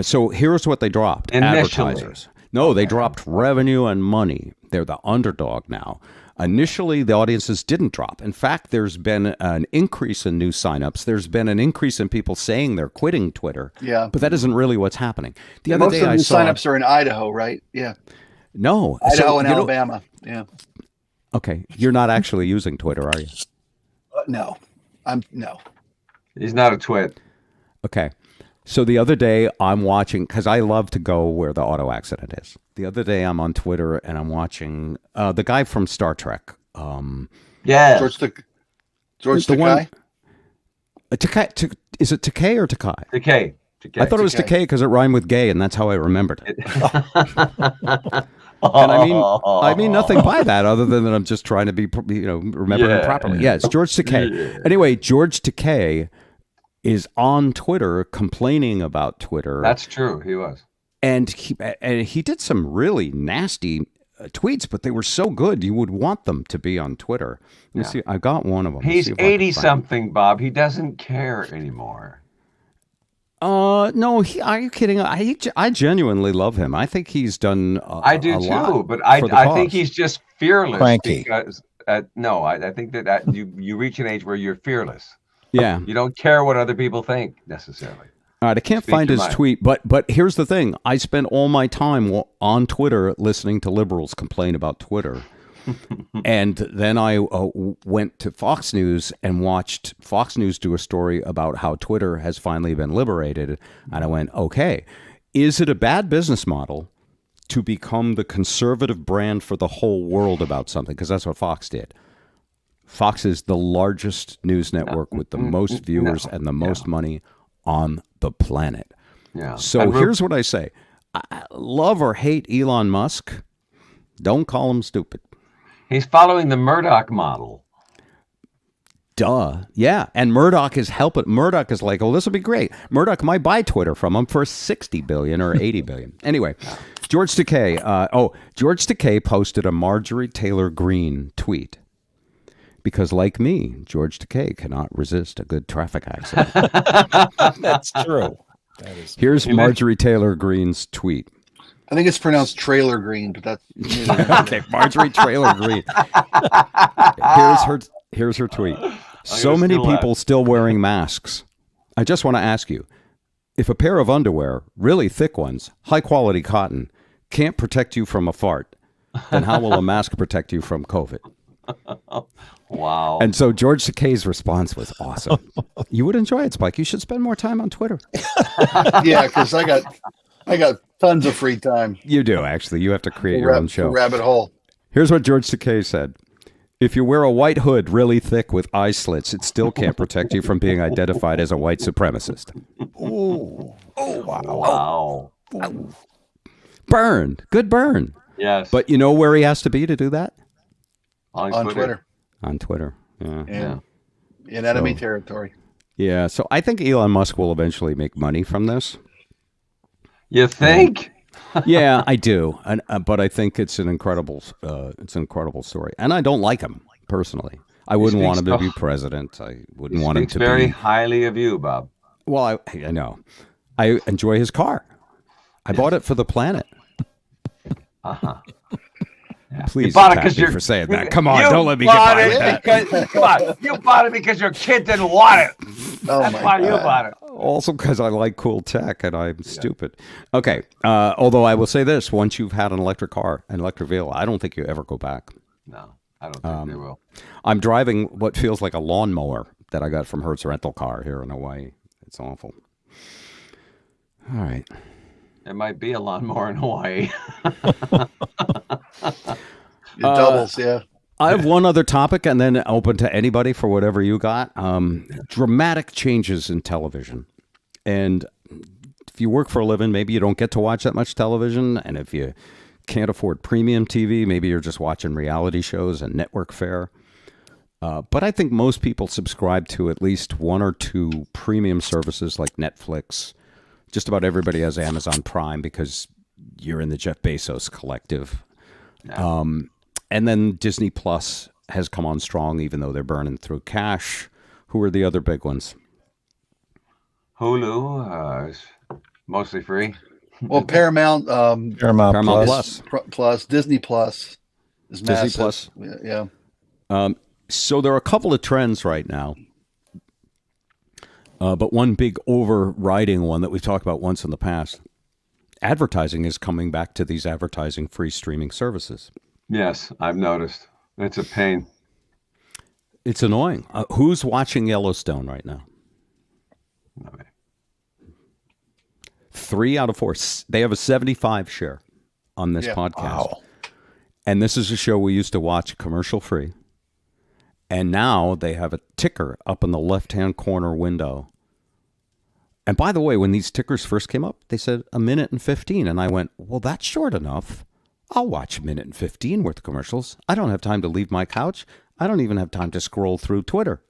so here's what they dropped. Initially. Advertisers. No, they dropped revenue and money. They're the underdog now. Initially, the audiences didn't drop. In fact, there's been an increase in new signups. There's been an increase in people saying they're quitting Twitter. Yeah. But that isn't really what's happening. Most of the new signups are in Idaho, right? Yeah. No. Idaho and Alabama. Yeah. Okay, you're not actually using Twitter, are you? No, no. He's not a twit. Okay, so the other day I'm watching, because I love to go where the auto accident is. The other day I'm on Twitter and I'm watching the guy from Star Trek. Yeah, George Takei. Is it Takei or Takai? Takei. I thought it was Takei because it rhymed with gay, and that's how I remembered it. And I mean nothing by that other than that I'm just trying to be, remember him properly. Yeah, it's George Takei. Yeah. Anyway, George Takei is on Twitter complaining about Twitter. That's true. He was. And he did some really nasty tweets, but they were so good you would want them to be on Twitter. Let me see. I got one of them. He's 80-something, Bob. He doesn't care anymore. No, are you kidding? I genuinely love him. I think he's done I do too, but I think he's just fearless. Cranky. Because, I think that you reach an age where you're fearless. Yeah. You don't care what other people think necessarily. All right, I can't find his tweet, but here's the thing. I spend all my time on Twitter listening to liberals complain about Twitter. And then I went to Fox News and watched Fox News do a story about how Twitter has finally been liberated. And I went, okay, is it a bad business model to become the conservative brand for the whole world about something? Because that's what Fox did. Fox is the largest news network with the most viewers and the most money on the planet. Yeah. So here's what I say. Love or hate Elon Musk, don't call him stupid. He's following the Murdoch model. Duh. Yeah. And Murdoch is helping. Murdoch is like, oh, this will be great. Murdoch might buy Twitter from him for 60 billion or 80 billion. Anyway, George Takei. George Takei posted a Marjorie Taylor Greene tweet. Because like me, George Takei cannot resist a good traffic accident. That's true. Here's Marjorie Taylor Greene's tweet. I think it's pronounced trailer green, but that's okay. Marjorie Taylor Greene. Here's her tweet. So many people still wearing masks. I just want to ask you, if a pair of underwear, really thick ones, high quality cotton, can't protect you from a fart, then how will a mask protect you from COVID? Wow. And so George Takei's response was awesome. You would enjoy it, Spike. You should spend more time on Twitter. yeah, because I got tons of free time. You do, actually. You have to create your own show. Rabbit hole. Here's what George Takei said. If you wear a white hood really thick with eye slits, it still can't protect you from being identified as a white supremacist. Oh, wow. Wow. Burn. Good burn. Yes. But you know where he has to be to do that? On Twitter. On Twitter. Yeah. In enemy territory. Yeah. So I think Elon Musk will eventually make money from this. You think? Yeah, I do. But I think it's an incredible story. And I don't like him personally. I wouldn't want him to be president. I wouldn't want him to be. Very highly of you, Bob. Well, I know. I enjoy his car. I bought it for the planet. Uh-huh. Yeah. Please you bought it attack me for saying that. Come on, don't let me get by with that. Come on, you bought it because your kid didn't want it. That's why you bought it. Also because I like cool tech and I'm stupid. Okay, although I will say this, once you've had an electric car, an electric vehicle, I don't think you ever go back. No, I don't think they will. I'm driving what feels like a lawnmower that I got from Hertz Rental Car here in Hawaii. It's awful. All right. There might be a lawnmower in Hawaii. It doubles, yeah. I have one other topic and then open to anybody for whatever you got. Dramatic changes in television. And if you work for a living, maybe you don't get to watch that much television. And if you can't afford premium TV, maybe you're just watching reality shows and network fare. But I think most people subscribe to at least one or two premium services like Netflix. Just about everybody has Amazon Prime because you're in the Jeff Bezos collective. No. And then Disney Plus has come on strong, even though they're burning through cash. Who are the other big ones? Hulu is mostly free. Well, Paramount Plus, Disney Plus is massive. Disney Plus, yeah. So there are a couple of trends right now, but one big overriding one that we've talked about once in the past: advertising is coming back to these advertising-free streaming services. Yes, I've noticed. It's a pain. It's annoying. Who's watching Yellowstone right now? Okay. 3 out of 4. They have a 75 share on this podcast. Wow. And this is a show we used to watch commercial-free. And now they have a ticker up in the left-hand corner window. And by the way, when these tickers first came up, they said 1 minute and 15. And I went, well, that's short enough. I'll watch 1 minute and 15 worth of commercials. I don't have time to leave my couch. I don't even have time to scroll through Twitter.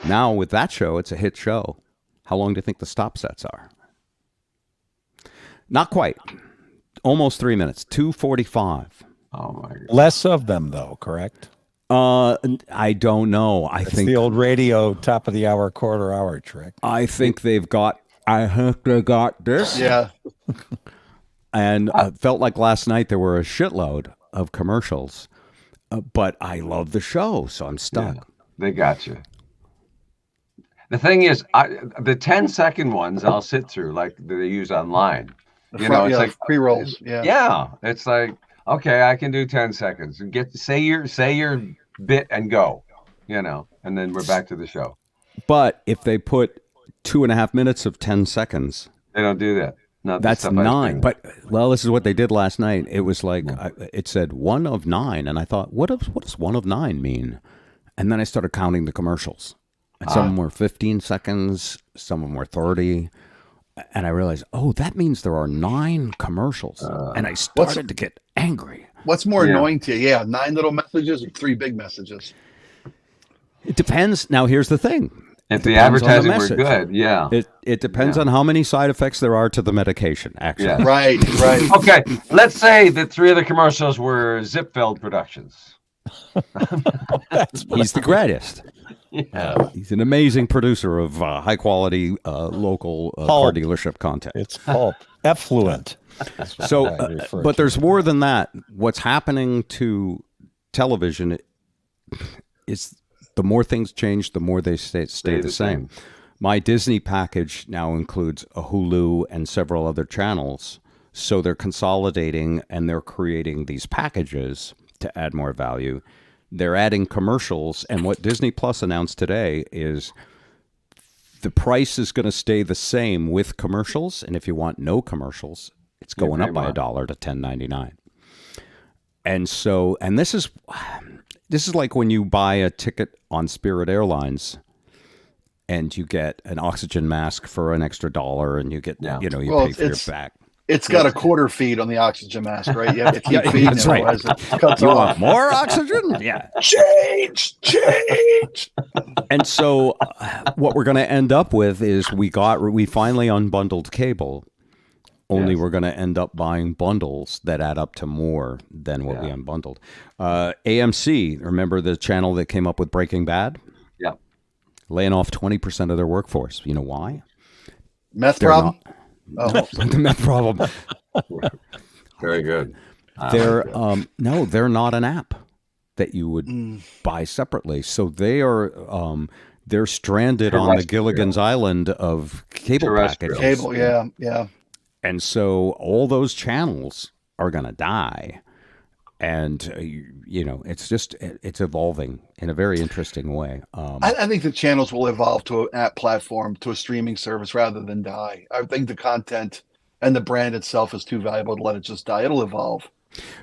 Now with that show, it's a hit show. How long do you think the stop sets are? Not quite. Almost 3 minutes. 2:45. Oh my God. Less of them, though, correct? I don't know. I think the old radio top of the hour, quarter hour trick. I think they got this. Yeah. And felt like last night there were a shitload of commercials. But I love the show, so I'm stuck. Yeah, they got you. The thing is, the 10-second ones I'll sit through, like they use online. It's like pre-rolls. Yeah. Yeah, it's like, okay, I can do 10 seconds. Say your bit and go. And then we're back to the show. But if they put 2.5 minutes of 10 seconds, they don't do that. No, that's 9. But this is what they did last night. It was like it said 1 of 9, and I thought, what does 1 of 9 mean? And then I started counting the commercials. And some of them were 15 seconds, some of them were 30. And I realized, oh, that means there are 9 commercials. And I started to get angry. What's more annoying to you? Yeah, 9 little messages or 3 big messages? It depends. Now, here's the thing. If the advertising were good, It depends on how many side effects there are to the medication, actually. Yeah. Right. Okay, let's say that 3 of the commercials were Zipfeld Productions. He's the greatest. He's an amazing producer of high-quality local car dealership content. It's pulp. Effluent. So, but there's more than that. What's happening to television is the more things change, the more they stay the same. My Disney package now includes a Hulu and several other channels. So they're consolidating and they're creating these packages to add more value. They're adding commercials. And what Disney Plus announced today is the price is going to stay the same with commercials. And if you want no commercials, it's going up by $1 to $10.99. And so, and this is like when you buy a ticket on Spirit Airlines and you get an oxygen mask for an extra $1 and you get, you pay for your back. It's got a quarter feed on the oxygen mask, right? You have to keep feeding that's it, right. otherwise it cuts You off. want more oxygen? Yeah. Change. And so what we're going to end up with is we finally unbundled cable. Only we're going to end up buying bundles that add up to more than what we unbundled. AMC, remember the channel that came up with Breaking Bad? Yeah. Laying off 20% of their workforce. You know why? Meth problem? The meth problem. Very good. They're they're not an app that you would buy separately. So they are they're stranded on the Gilligan's Island of cable packages. Cable, yeah. And so all those channels are going to die. And, it's evolving in a very interesting way. I think the channels will evolve to an app platform, to a streaming service rather than die. I think the content and the brand itself is too valuable to let it just die. It'll evolve.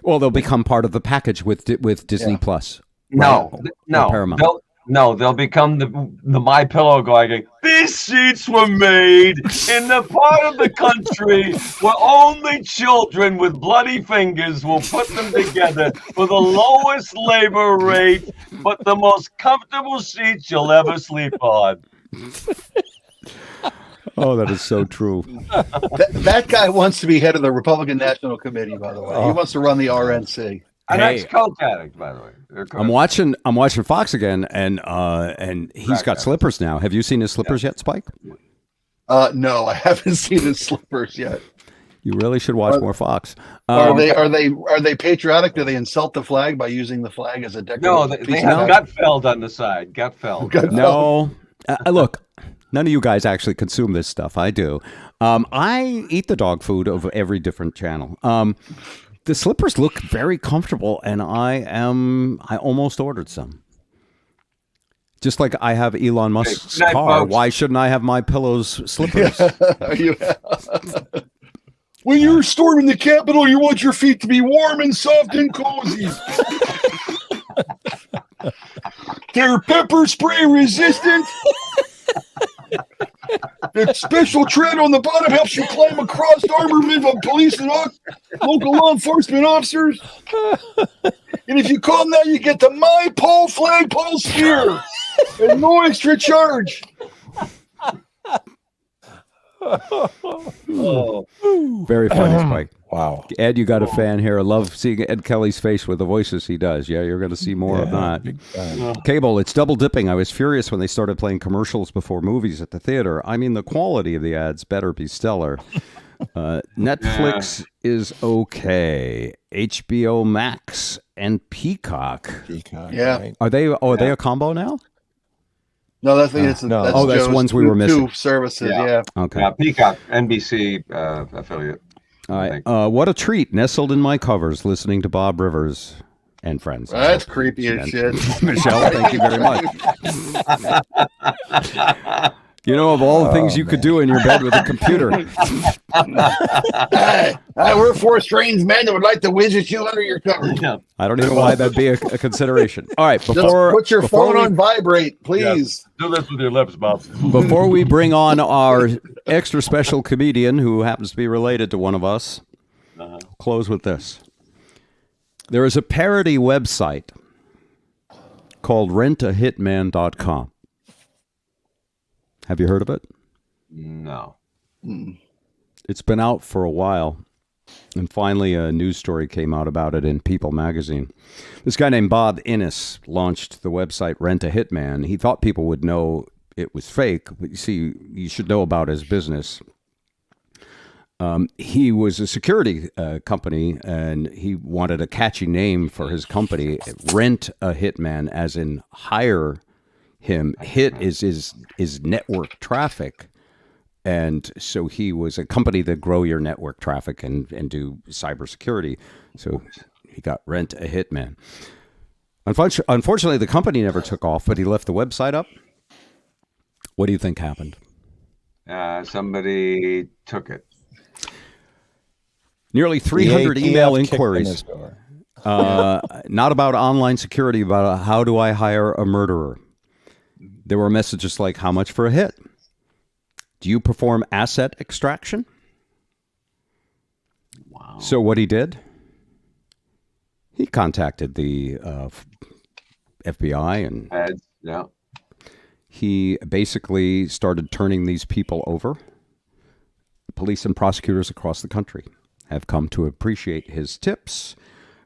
Well, they'll become part of the package with Disney Plus. No, Paramount. they'll become the My Pillow guy going, these seats were made in the part of the country where only children with bloody fingers will put them together for the lowest labor rate, but the most comfortable seats you'll ever sleep on. Oh, that is so true. That guy wants to be head of the Republican National Committee, by the way. He wants to run the RNC. And that's Coke addict, by the way. I'm watching Fox again, and he's got slippers now. Have you seen his slippers yet, Spike? No, I haven't seen his slippers yet. You really should watch more Fox. Are they patriotic? Do they insult the flag by using the flag as a decorative? No, they have Gutfeld on the side. Gutfeld. No, look, none of you guys actually consume this stuff. I do. I eat the dog food of every different channel. The slippers look very comfortable, and I almost ordered some. Just like I have Elon Musk's car, folks. Why shouldn't I have My Pillow's slippers? When you're storming the Capitol, you want your feet to be warm and soft and cozy. They're pepper spray resistant. The special tread on the bottom helps you climb across armament of police and local law enforcement officers. And if you call them that, you get the My Pole flagpole sphere and no extra charge. Very funny, Spike. Wow. Ed, you got a fan here. I love seeing Ed Kelly's face with the voices he does. Yeah, you're going to see more of that. Cable, it's double dipping. I was furious when they started playing commercials before movies at the theater. I mean, the quality of the ads better be stellar. Netflix is okay. HBO Max and Peacock. Yeah. Are they a combo now? No, that's that's ones we were missing. 2 services, yeah. Okay. Peacock, NBC affiliate. All right. What a treat. Nestled in my covers, listening to Bob Rivers and friends. That's creepy as shit. Michelle, thank you very much. You know, of all the things you could do in your bed with a computer. We're four strange men that would like to visit you under your covers. I don't even know why that'd be a consideration. All right, Just put your phone on vibrate, please. Do this with your lips, Bob. Before we bring on our extra special comedian who happens to be related to one of us, close with this. There is a parody website called rentahitman.com. Have you heard of it? No. It's been out for a while, and finally a news story came out about it in People magazine. This guy named Bob Innes launched the website Rent a Hitman. He thought people would know it was fake, but you see, you should know about his business. He was a security company, and he wanted a catchy name for his company, Rent a Hitman, as in hire him. Hit is network traffic. And so he was a company that grow your network traffic and do cybersecurity. So he got Rent a Hitman. Unfortunately, the company never took off, but he left the website up. What do you think happened? Somebody took it. Nearly 300 email inquiries. Not about online security, about how do I hire a murderer? There were messages like, how much for a hit? Do you perform asset extraction? Wow. So what he did, he contacted the FBI and he basically started turning these people over. Police and prosecutors across the country have come to appreciate his tips.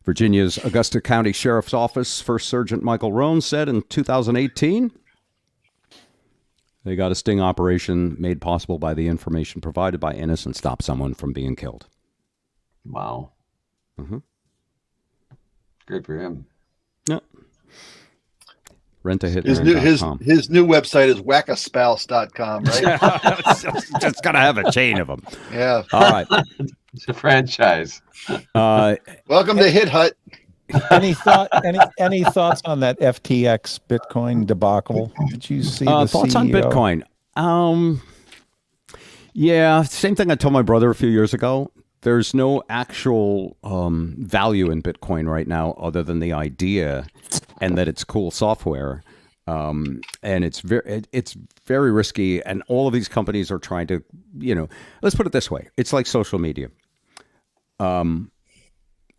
Virginia's Augusta County Sheriff's Office First Sergeant Michael Rohn said in 2018, they got a sting operation made possible by the information provided by Innes and stopped someone from being killed. Wow. Mm-hmm. Good for him. Yep. Rentahitman.com. His new website is wackaspouse.com, right? Just got to have a chain of them. Yeah. All right. It's a franchise. Welcome to Hit Hut. Any thoughts on that FTX Bitcoin debacle? Did you see the thoughts CEO? on Bitcoin? Yeah, same thing I told my brother a few years ago. There's no actual value in Bitcoin right now other than the idea and that it's cool software. And it's very risky. And all of these companies are trying to, let's put it this way. It's like social media.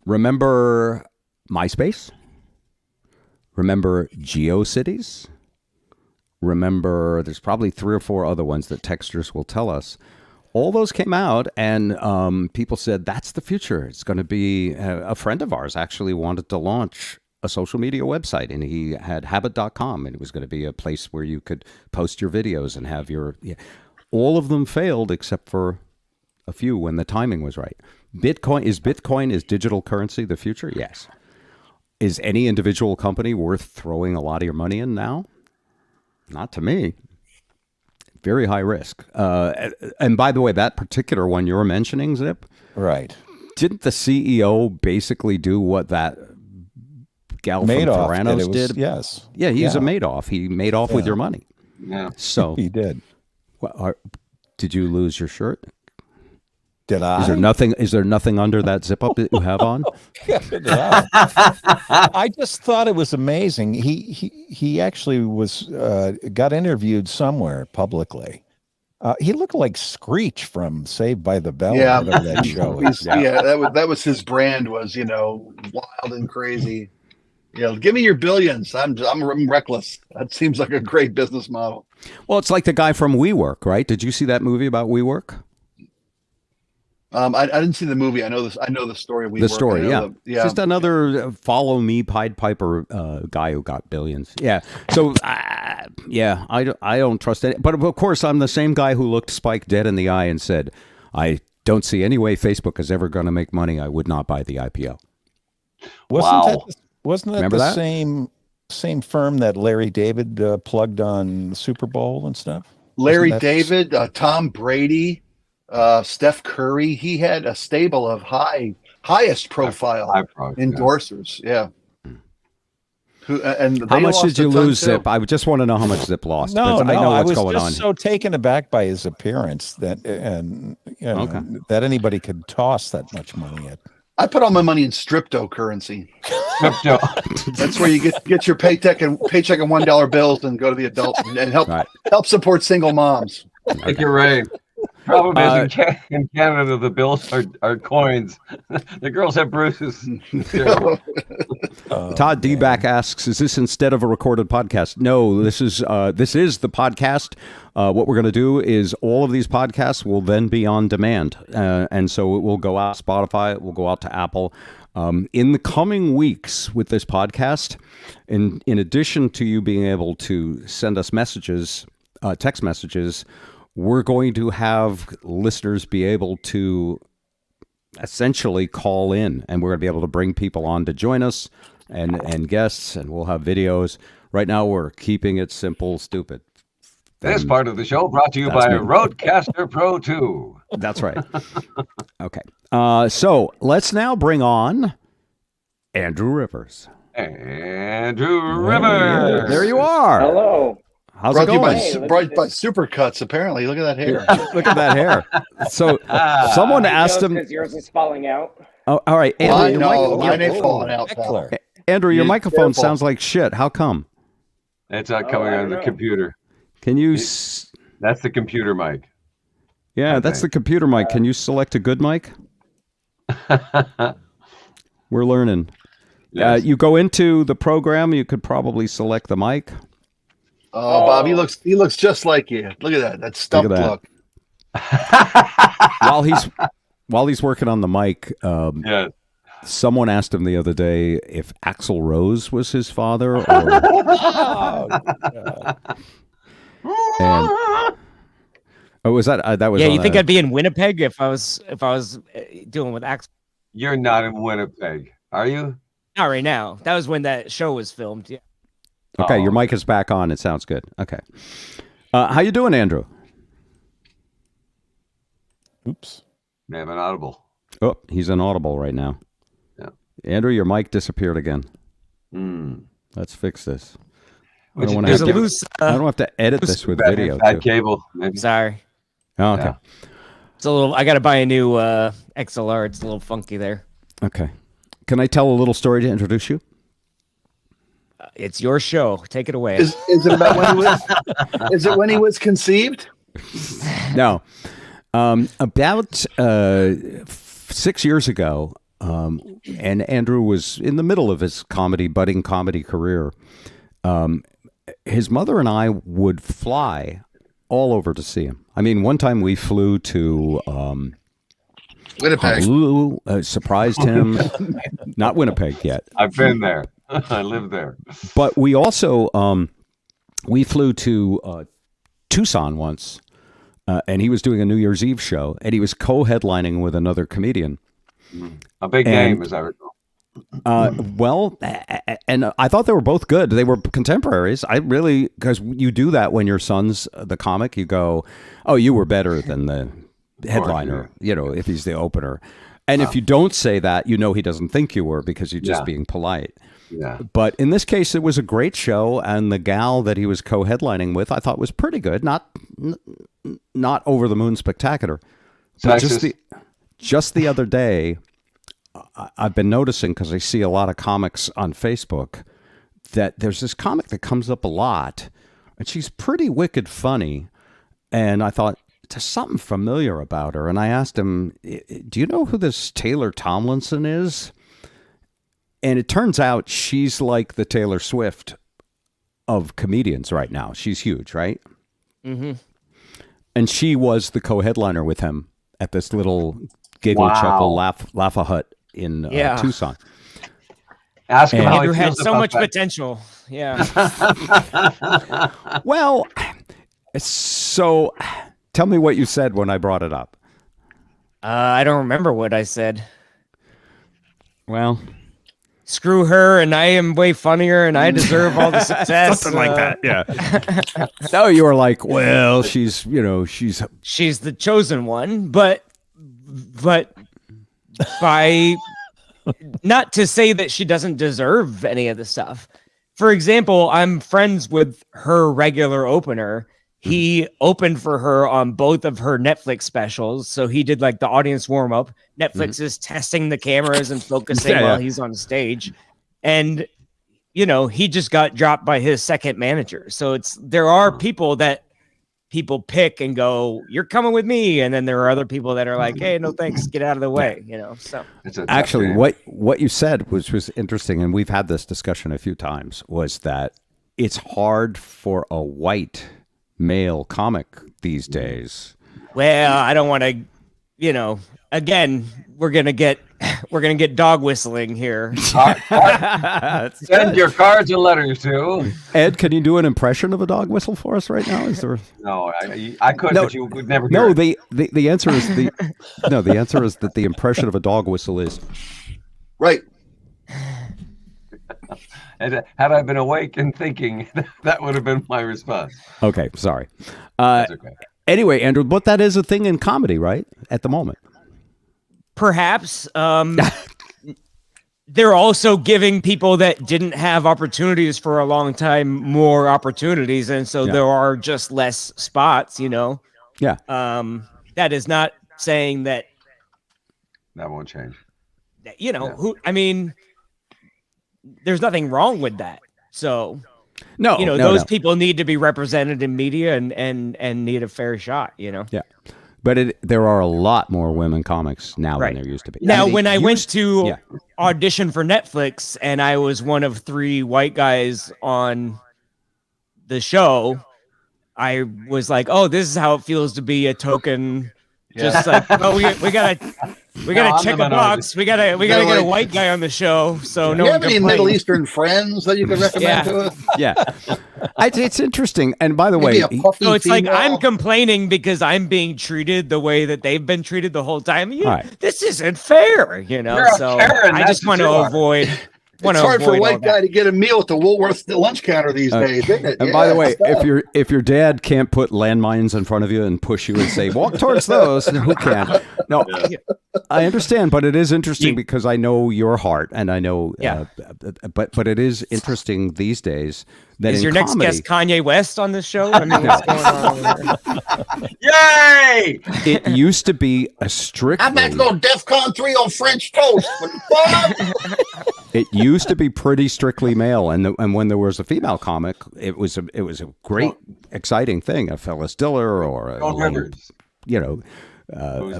Remember MySpace? Remember GeoCities? Remember, there's probably 3 or 4 other ones that texters will tell us. All those came out, and people said, that's the future. It's going to be, a friend of ours actually wanted to launch a social media website, and he had habit.com, and it was going to be a place where you could post your videos and have your, all of them failed except for a few when the timing was right. Bitcoin is digital currency the future? Yes. Is any individual company worth throwing a lot of your money in now? Not to me. Very high risk. And by the way, that particular one you're mentioning, Zip, right? Didn't the CEO basically do what that gal from Theranos did? Yes. Yeah, he's a Madoff. He made off with your money. Yeah. So he did. Did you lose your shirt? Did I? Is there nothing under that zip up that you have on? I just thought it was amazing. He actually got interviewed somewhere publicly. He looked like Screech from Saved by the Bell. Yeah, that show. That was his brand. Was wild and crazy. Give me your billions. I'm reckless. That seems like a great business model. Well, it's like the guy from WeWork, right? Did you see that movie about WeWork? I didn't see the movie. I know this. I know the story. The story, yeah. Just another follow me Pied Piper guy who got billions. Yeah. So, I don't trust it. But of course, I'm the same guy who looked Spike dead in the eye and said, "I don't see any way Facebook is ever going to make money. I would not buy the IPO." Wasn't that the same firm that Larry David plugged on Super Bowl and stuff? Larry David, Tom Brady. Steph Curry, he had a stable of highest profile endorsers. Yeah. How much did you lose, Zip? I just want to know how much Zip lost. No, I know what's was going just on. so taken aback by his appearance that that anybody could toss that much money at. I put all my money in stripto currency. Stripto. That's where you get your paycheck and $1 bills and go to the adult and help support single moms. I think you're right. Problem is in Canada, the bills are coins. The girls have bruises. Todd D-Back asks, is this instead of a recorded podcast? No, this is the podcast. What we're going to do is all of these podcasts will then be on demand. And so it will go out to Spotify. It will go out to Apple. In the coming weeks with this podcast, in addition to you being able to send us messages, text messages, we're going to have listeners be able to essentially call in, and we're going to be able to bring people on to join us and guests, and we'll have videos. Right now, we're keeping it simple, stupid. This part of the show brought to you by Rodecaster Pro 2. That's right. Okay. So let's now bring on Andrew Rivers. Andrew Rivers. There you are. Hello. How's it going? Brought by Supercuts, apparently. Look at that hair. Look at that hair. So someone asked him. Because yours is falling out. Oh, all right. Andrew, mine ain't falling out. Andrew, your microphone sounds like shit. How come? It's not coming on the computer. Can you? That's the computer mic. Yeah, that's the computer mic. Can you select a good mic? We're learning. Yes. You go into the program. You could probably select the mic. Oh, Bob, he looks just like you. Look at that. That stumped look. While he's working on the mic, someone asked him the other day if Axl Rose was his father, or was that was? Yeah, you think I'd be in Winnipeg if I was dealing with Axl? You're not in Winnipeg, are you? Not right now. That was when that show was filmed. Yeah. Okay, your mic is back on. It sounds good. Okay. How you doing, Andrew? Oops. May have an audible. Oh, he's inaudible right now. Yeah. Andrew, your mic disappeared again. Let's fix this. I don't have to edit this with video. Bad cable. Maybe. Sorry. Oh, okay. Yeah. It's a little. I got to buy a new XLR. It's a little funky there. Okay. Can I tell a little story to introduce you? It's your show. Take it away. Is it about when he was? Is it when he was conceived? No. About 6 years ago, and Andrew was in the middle of his budding comedy career. His mother and I would fly all over to see him. I mean, one time we flew to Winnipeg. Honolulu, surprised him. Not Winnipeg yet. I've been there. I live there. But we also we flew to Tucson once, and he was doing a New Year's Eve show, and he was co-headlining with another comedian. A big name, as I recall. Well, and I thought they were both good. They were contemporaries. Because you do that when your son's the comic, you go, oh, you were better than the headliner, if he's the opener. And if you don't say that, he doesn't think you were because you're just being polite. Yeah. But in this case, it was a great show, and the gal that he was co-headlining with, I thought was pretty good. Not over the moon spectacular. But just the other day, I've been noticing, because I see a lot of comics on Facebook, that there's this comic that comes up a lot, and she's pretty wicked funny. And I thought, there's something familiar about her. And I asked him, do you know who this Taylor Tomlinson is? And it turns out she's like the Taylor Swift of comedians right now. She's huge, right? Mm-hmm. And she was the co-headliner with him at this little giggle, chuckle, laugh-a-hut in Tucson. Ask him how Andrew had so much potential. Yeah. Well, so tell me what you said when I brought it up. I don't remember what I said. Well, screw her, and I am way funnier, and I deserve all the success. Something like that, yeah. No, you were like, well, she's the chosen one, but by not to say that she doesn't deserve any of the stuff. for example, I'm friends with her regular opener. He opened for her on both of her Netflix specials. So he did like the audience warm up. Netflix is testing the cameras and focusing while he's on stage. And, you know, he just got dropped by his second manager. So there are people that people pick and go, you're coming with me. And then there are other people that are like, hey, no, thanks. Get out of the way. You know, so actually what you said, which was interesting, and we've had this discussion a few times, was that it's hard for a white male comic these days. Well, I don't want to, you know, again, we're going to get dog whistling here. Send your cards and letters to Ed. Can you do an impression of a dog whistle for us right now? Is there? No, I could, but you would never. No, the answer is the answer is that the impression of a dog whistle is right. And had I been awake and thinking, that would have been my response. Okay, sorry. That's okay. Anyway, Andrew, but that is a thing in comedy, right? At the moment. Perhaps. They're also giving people that didn't have opportunities for a long time more opportunities. And so there are just less spots, you know? Yeah. That is not saying that. That won't change. You know, there's nothing wrong with that. So, those people need to be represented in media and need a fair shot, you know? Yeah. But there are a lot more women comics now than there used to be. Now, when I went to audition for Netflix and I was one of 3 white guys on the show, I was like, oh, this is how it feels to be a token. Just like, oh, we gotta check a box. We gotta get a white guy on the show. So do you have any Middle Eastern friends that you could recommend to us? Yeah, it's interesting. And by the way, so it's like I'm complaining because I'm being treated the way that they've been treated the whole time. This isn't fair, you know. So I just want to avoid. It's hard for a white guy to get a meal at the Woolworth lunch counter these days, isn't it? And by the way, if your dad can't put landmines in front of you and push you and say, walk towards those, who can? No, I understand, but it is interesting because I know your heart and I know, but it is interesting these days that is in your comedy, next guest Kanye West on this show? I mean, what's going on over Yay! It used to be a strictly. I'm about to go DEFCON 3 on French toast. It used to be pretty strictly male, and when there was a female comic, it was a great, exciting thing. A Phyllis Diller or a Rivers, you know.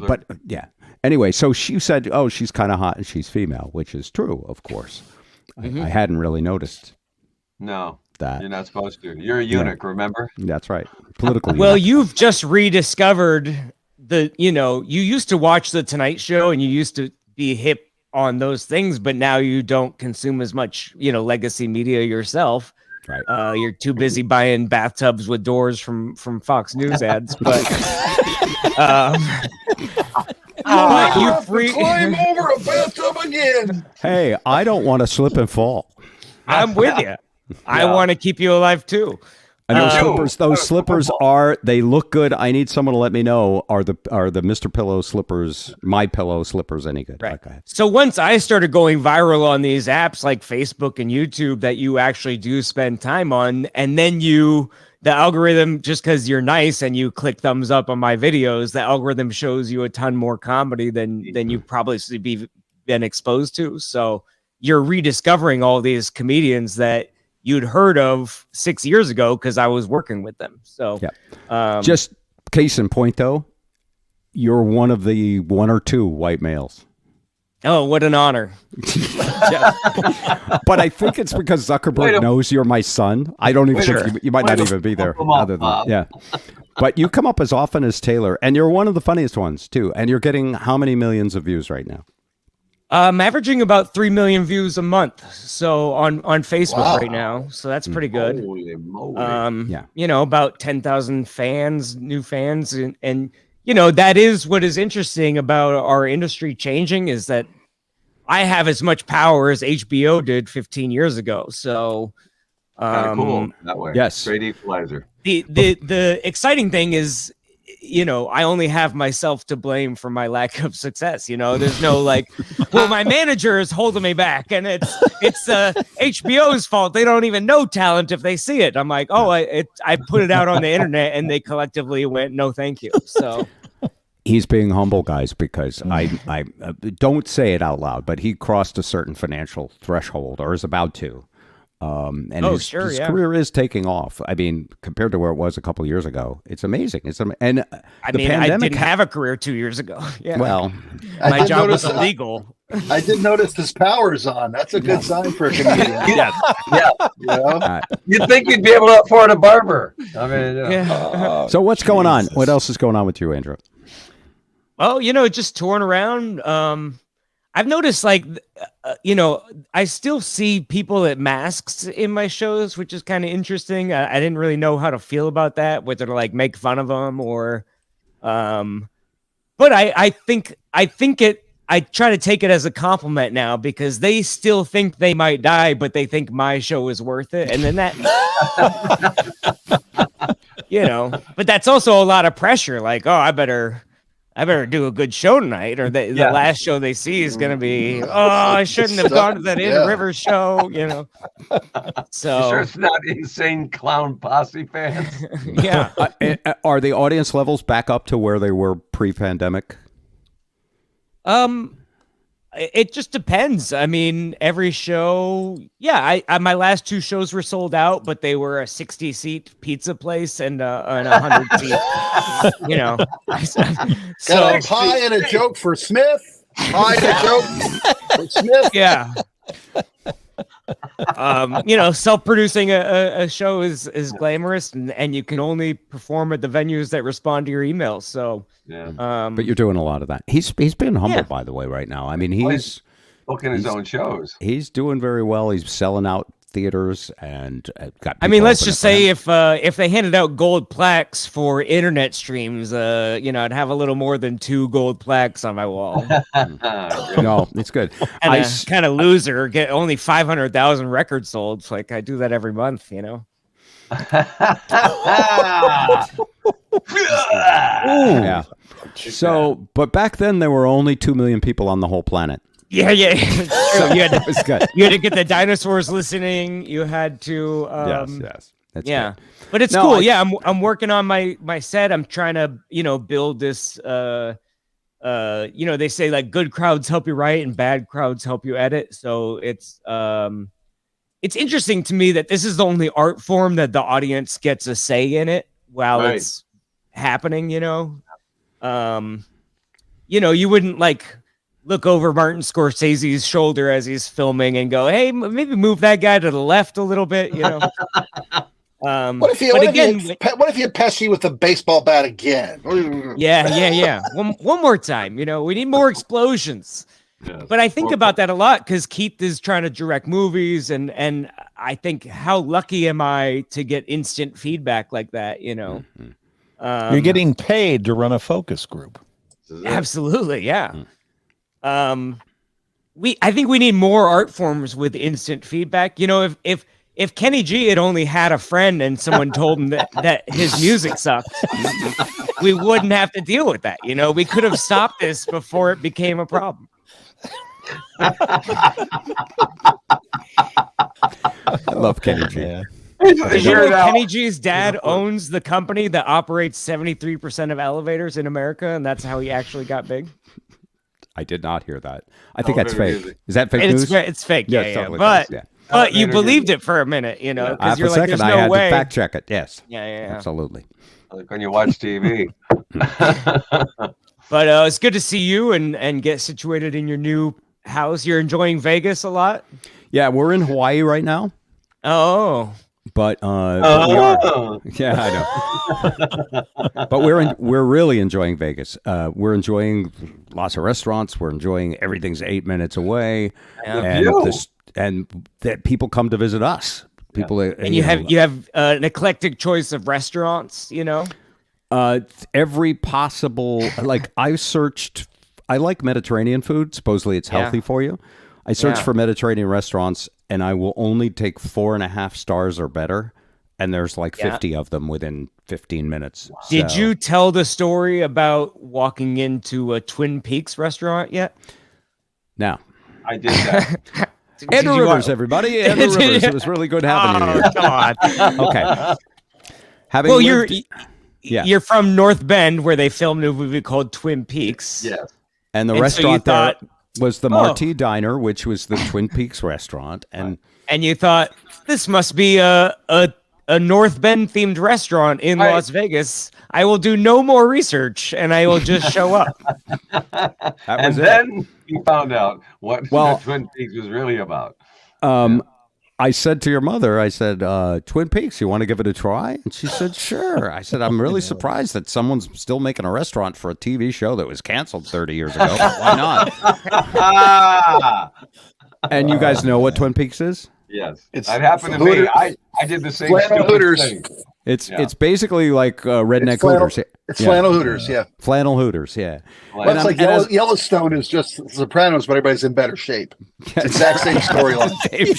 But yeah. Anyway, so she said, "Oh, she's kind of hot and she's female," which is true, of course. I hadn't really noticed. No, that you're not supposed to. You're a eunuch, remember? That's right. Politically. Well, you've just rediscovered you used to watch the Tonight Show and you used to be hip on those things, but now you don't consume as much, legacy media yourself. Right. You're too busy buying bathtubs with doors from Fox News ads, but you climb over a bathtub again. Hey, I don't want to slip and fall. I'm with you. I want to keep you alive too. Those slippers they look good. I need someone to let me know, are the Mr. Pillow slippers, My Pillow slippers, any good? Right. Okay. So once I started going viral on these apps like Facebook and YouTube that you actually do spend time on, and then the algorithm, just because you're nice and you click thumbs up on my videos, the algorithm shows you a ton more comedy than you probably been exposed to. So you're rediscovering all these comedians that you'd heard of 6 years ago because I was working with them. So just case in point, though, you're one of the 1 or 2 white males. Oh, what an honor. But I think it's because Zuckerberg knows you're my son. I don't even think you might not even be there. But you come up as often as Taylor, and you're one of the funniest ones, too. And you're getting how many millions of views right now? I'm averaging about 3 million views a month. So on Facebook right now. So that's pretty good. Holy moly. About 10,000 new fans. And that is what is interesting about our industry changing, is that I have as much power as HBO did 15 years ago. So kind of cool that way. Yes. Great equalizer. The exciting thing is I only have myself to blame for my lack of success. There's no like, well, my manager is holding me back, and it's HBO's fault. They don't even know talent if they see it. I'm like, oh, I put it out on the internet, and they collectively went, no, thank you. So. He's being humble, guys, because I don't say it out loud, but he crossed a certain financial threshold, or is about to. And his career is taking off. I mean, compared to where it was a couple of years ago, it's amazing. And I didn't have a career 2 years ago. Yeah. Well, my job was illegal. I did notice his power's on. That's a good sign for a comedian. Yeah. You'd think you'd be able to afford a barber. I mean, So what's going on? What else is going on with you, Andrew? Well, just touring around. I've noticed, like, I still see people at masks in my shows, which is kind of interesting. I didn't really know how to feel about that, whether to like make fun of them or, but I think I try to take it as a compliment now, because they still think they might die, but they think my show is worth it. And then but that's also a lot of pressure. Like, oh, I better do a good show tonight, or the last show they see is going to be, I shouldn't have gone to that In River show, So you sure it's not Insane Clown Posse fans? Yeah. Are the audience levels back up to where they were pre-pandemic? It just depends. I mean, every show, I my last 2 shows were sold out, but they were a 60-seat pizza place and a 100-seat. So Got a pie and a joke for Smith. Pie and a joke for Smith. Yeah. Self-producing a show is glamorous, and you can only perform at the venues that respond to your emails. So, but you're doing a lot of that. He's been humble, by the way, right now. I mean, he's booking his own shows. He's doing very well. He's selling out theaters and got. I mean, let's just say if they handed out gold plaques for internet streams, I'd have a little more than 2 gold plaques on my wall. No, it's good. And kind of loser, get only 500,000 records sold. It's like I do that every month, Yeah. So, but back then there were only 2 million people on the whole planet. Yeah. So you had to get the dinosaurs listening. You had to. Yes. That's good. But it's cool. I'm working on my set. I'm trying to build this. They say like good crowds help you write and bad crowds help you edit. So it's interesting to me that this is the only art form that the audience gets a say in it while it's happening. You wouldn't like look over Martin Scorsese's shoulder as he's filming and go, "Hey, maybe move that guy to the left a little bit." What if you Pesci with the baseball bat again? Yeah. One more time. We need more explosions. Yes. But I think about that a lot because Keith is trying to direct movies, and I think, how lucky am I to get instant feedback like that? Mm-hmm. You're getting paid to run a focus group. Absolutely, yeah. I think we need more art forms with instant feedback. If Kenny G had only had a friend and someone told him that his music sucked, we wouldn't have to deal with that. We could have stopped this before it became a problem. I love Kenny G. Yeah. Kenny G's dad owns the company that operates 73% of elevators in America, and that's how he actually got big. I did not hear that. I think that's fake. Is that fake news? It's fake. Yeah. But you believed it for a minute, because you're like, there's no way. I had to fact check it. Yes. Yeah. Absolutely. Like when you watch TV. But it's good to see you and get situated in your new house. You're enjoying Vegas a lot? Yeah, we're in Hawaii right now. Oh. But we are. Yeah, I know. But we're really enjoying Vegas. We're enjoying lots of restaurants. We're enjoying everything's 8 minutes away, and that people come to visit us. People, and you have an eclectic choice of restaurants. Every possible, like I like Mediterranean food. Supposedly it's healthy for you. I searched for Mediterranean restaurants, and I will only take 4.5 stars or better. and there's like 50 of them within 15 minutes. Did you tell the story about walking into a Twin Peaks restaurant yet? No. I did that. Andrew Rivers, everybody. Andrew Rivers. It was really good having you here. God. Okay. You're from North Bend, where they filmed a movie called Twin Peaks. Yes. And the restaurant there was the Marti Diner, which was the Twin Peaks restaurant. And you thought, this must be a North Bend themed restaurant in Las Vegas. I will do no more research and I will just show up. Then you found out what the Twin Peaks was really about. I said to your mother, I said, Twin Peaks, you want to give it a try? And she said, sure. I said, I'm really surprised that someone's still making a restaurant for a TV show that was canceled 30 years ago. Why not? And you guys know what Twin Peaks is? Yes. That happened to me. I did the same Hooters thing. It's basically like redneck Hooters. It's flannel Hooters, yeah. Flannel Hooters, yeah. Well, it's like Yellowstone is just Sopranos, but everybody's in better shape. It's the exact same storyline. Hey,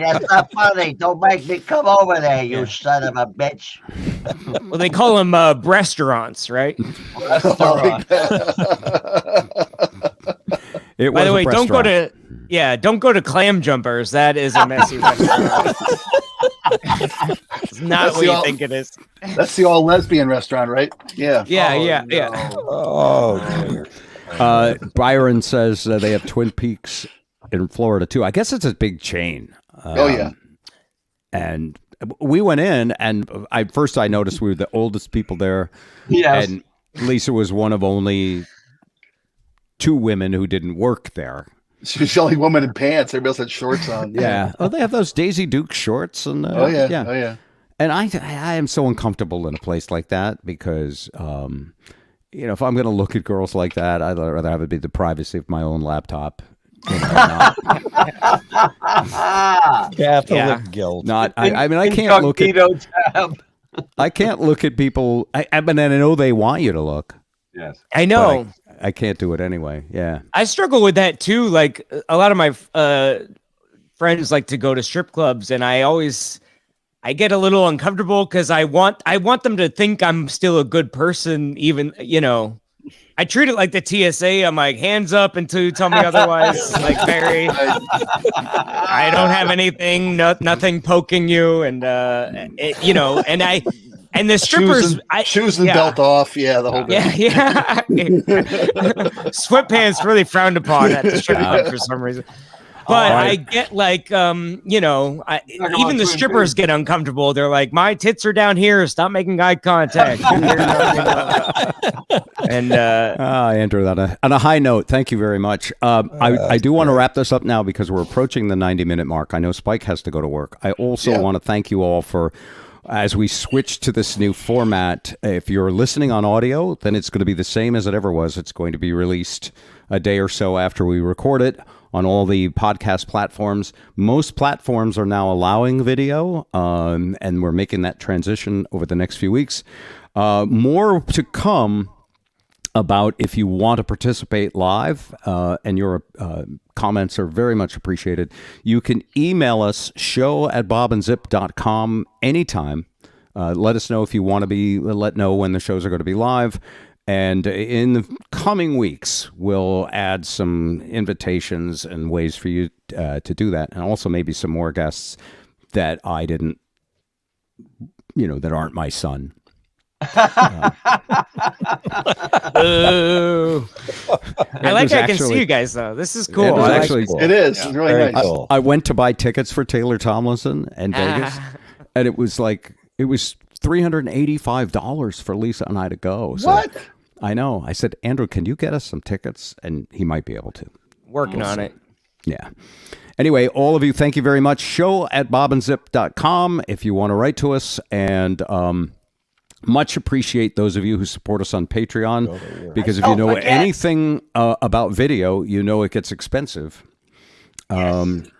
that's not funny. Don't make me come over there, you son of a bitch. Well, they call them restaurants, right? By the way, don't go to Clam Jumpers. That is a messy restaurant. It's not what you think it is. That's the all lesbian restaurant, right? Yeah. Yeah. Oh, Byron says they have Twin Peaks in Florida too. I guess it's a big chain. And we went in, and I noticed we were the oldest people there. Yes. And Lisa was one of only 2 women who didn't work there. She was the only woman in pants. Everybody else had shorts on. Yeah. Oh, they have those Daisy Duke shorts. And Oh, yeah. And I am so uncomfortable in a place like that because, if I'm going to look at girls like that, I'd rather have it be the privacy of my own laptop. Catholic guilt. I can't look at. I can't look at people. I know they want you to look. Yes, I know. I can't do it anyway. Yeah, I struggle with that too. Like a lot of my friends like to go to strip clubs, and I get a little uncomfortable because I want them to think I'm still a good person. Even I treat it like the TSA. I'm like, hands up until you tell me otherwise. Like I don't have anything, nothing poking you, and and the strippers, shoes and belt off, the whole thing. Yeah. Sweatpants really frowned upon at the strip club for some reason. But I get like, even the strippers get uncomfortable. They're like, my tits are down here. Stop making eye contact. And Andrew, on a high note, thank you very much. I do want to wrap this up now because we're approaching the 90-minute mark. I know Spike has to go to work. I also want to thank you all for, as we switch to this new format, if you're listening on audio, then it's going to be the same as it ever was. It's going to be released a day or so after we record it on all the podcast platforms. Most platforms are now allowing video, and we're making that transition over the next few weeks. More to come about if you want to participate live, and your comments are very much appreciated. You can email us, show@bobandzip.com anytime. Let us know if you want to let know when the shows are going to be live. And in the coming weeks, we'll add some invitations and ways for you to do that. And also maybe some more guests that I didn't, that aren't my son. I can see you guys though. This is cool. It is. It's really nice. I went to buy tickets for Taylor Tomlinson in Vegas, and it was $385 for Lisa and I to go. So what? I know. I said, Andrew, can you get us some tickets? And he might be able to. Working on it. Yeah. Anyway, all of you, thank you very much. show@bobandzip.com if you want to write to us, and much appreciate those of you who support us on Patreon, because if you know anything about video, it gets expensive. And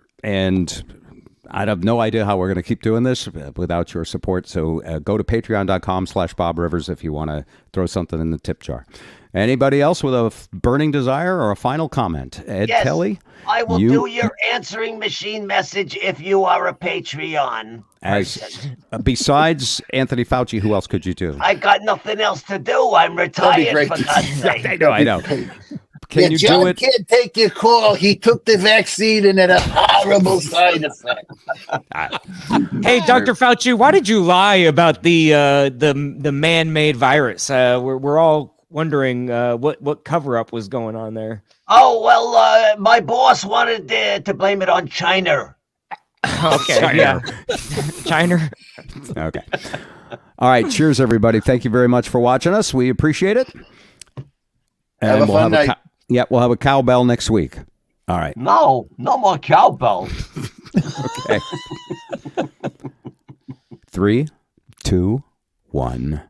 I have no idea how we're going to keep doing this without your support. So go to patreon.com/Bob Rivers if you want to throw something in the tip jar. Anybody else with a burning desire or a final comment? Ed Kelly? I will do your answering machine message if you are a Patreon person. Besides Anthony Fauci, who else could you do? I got nothing else to do. I'm retired, for God's sake. I know. Can you John do it? Can't take your call. He took the vaccine and had a horrible side effect. Hey, Dr. Fauci, why did you lie about the man-made virus? We're all wondering what cover-up was going on there. Oh, well, my boss wanted to blame it on China. Okay, yeah. China. Okay. All right. Cheers, everybody. Thank you very much for watching us. We appreciate it. And Have a fun night. We'll have a cowbell next week. All right. No more cowbell. Okay. 3, 2, 1.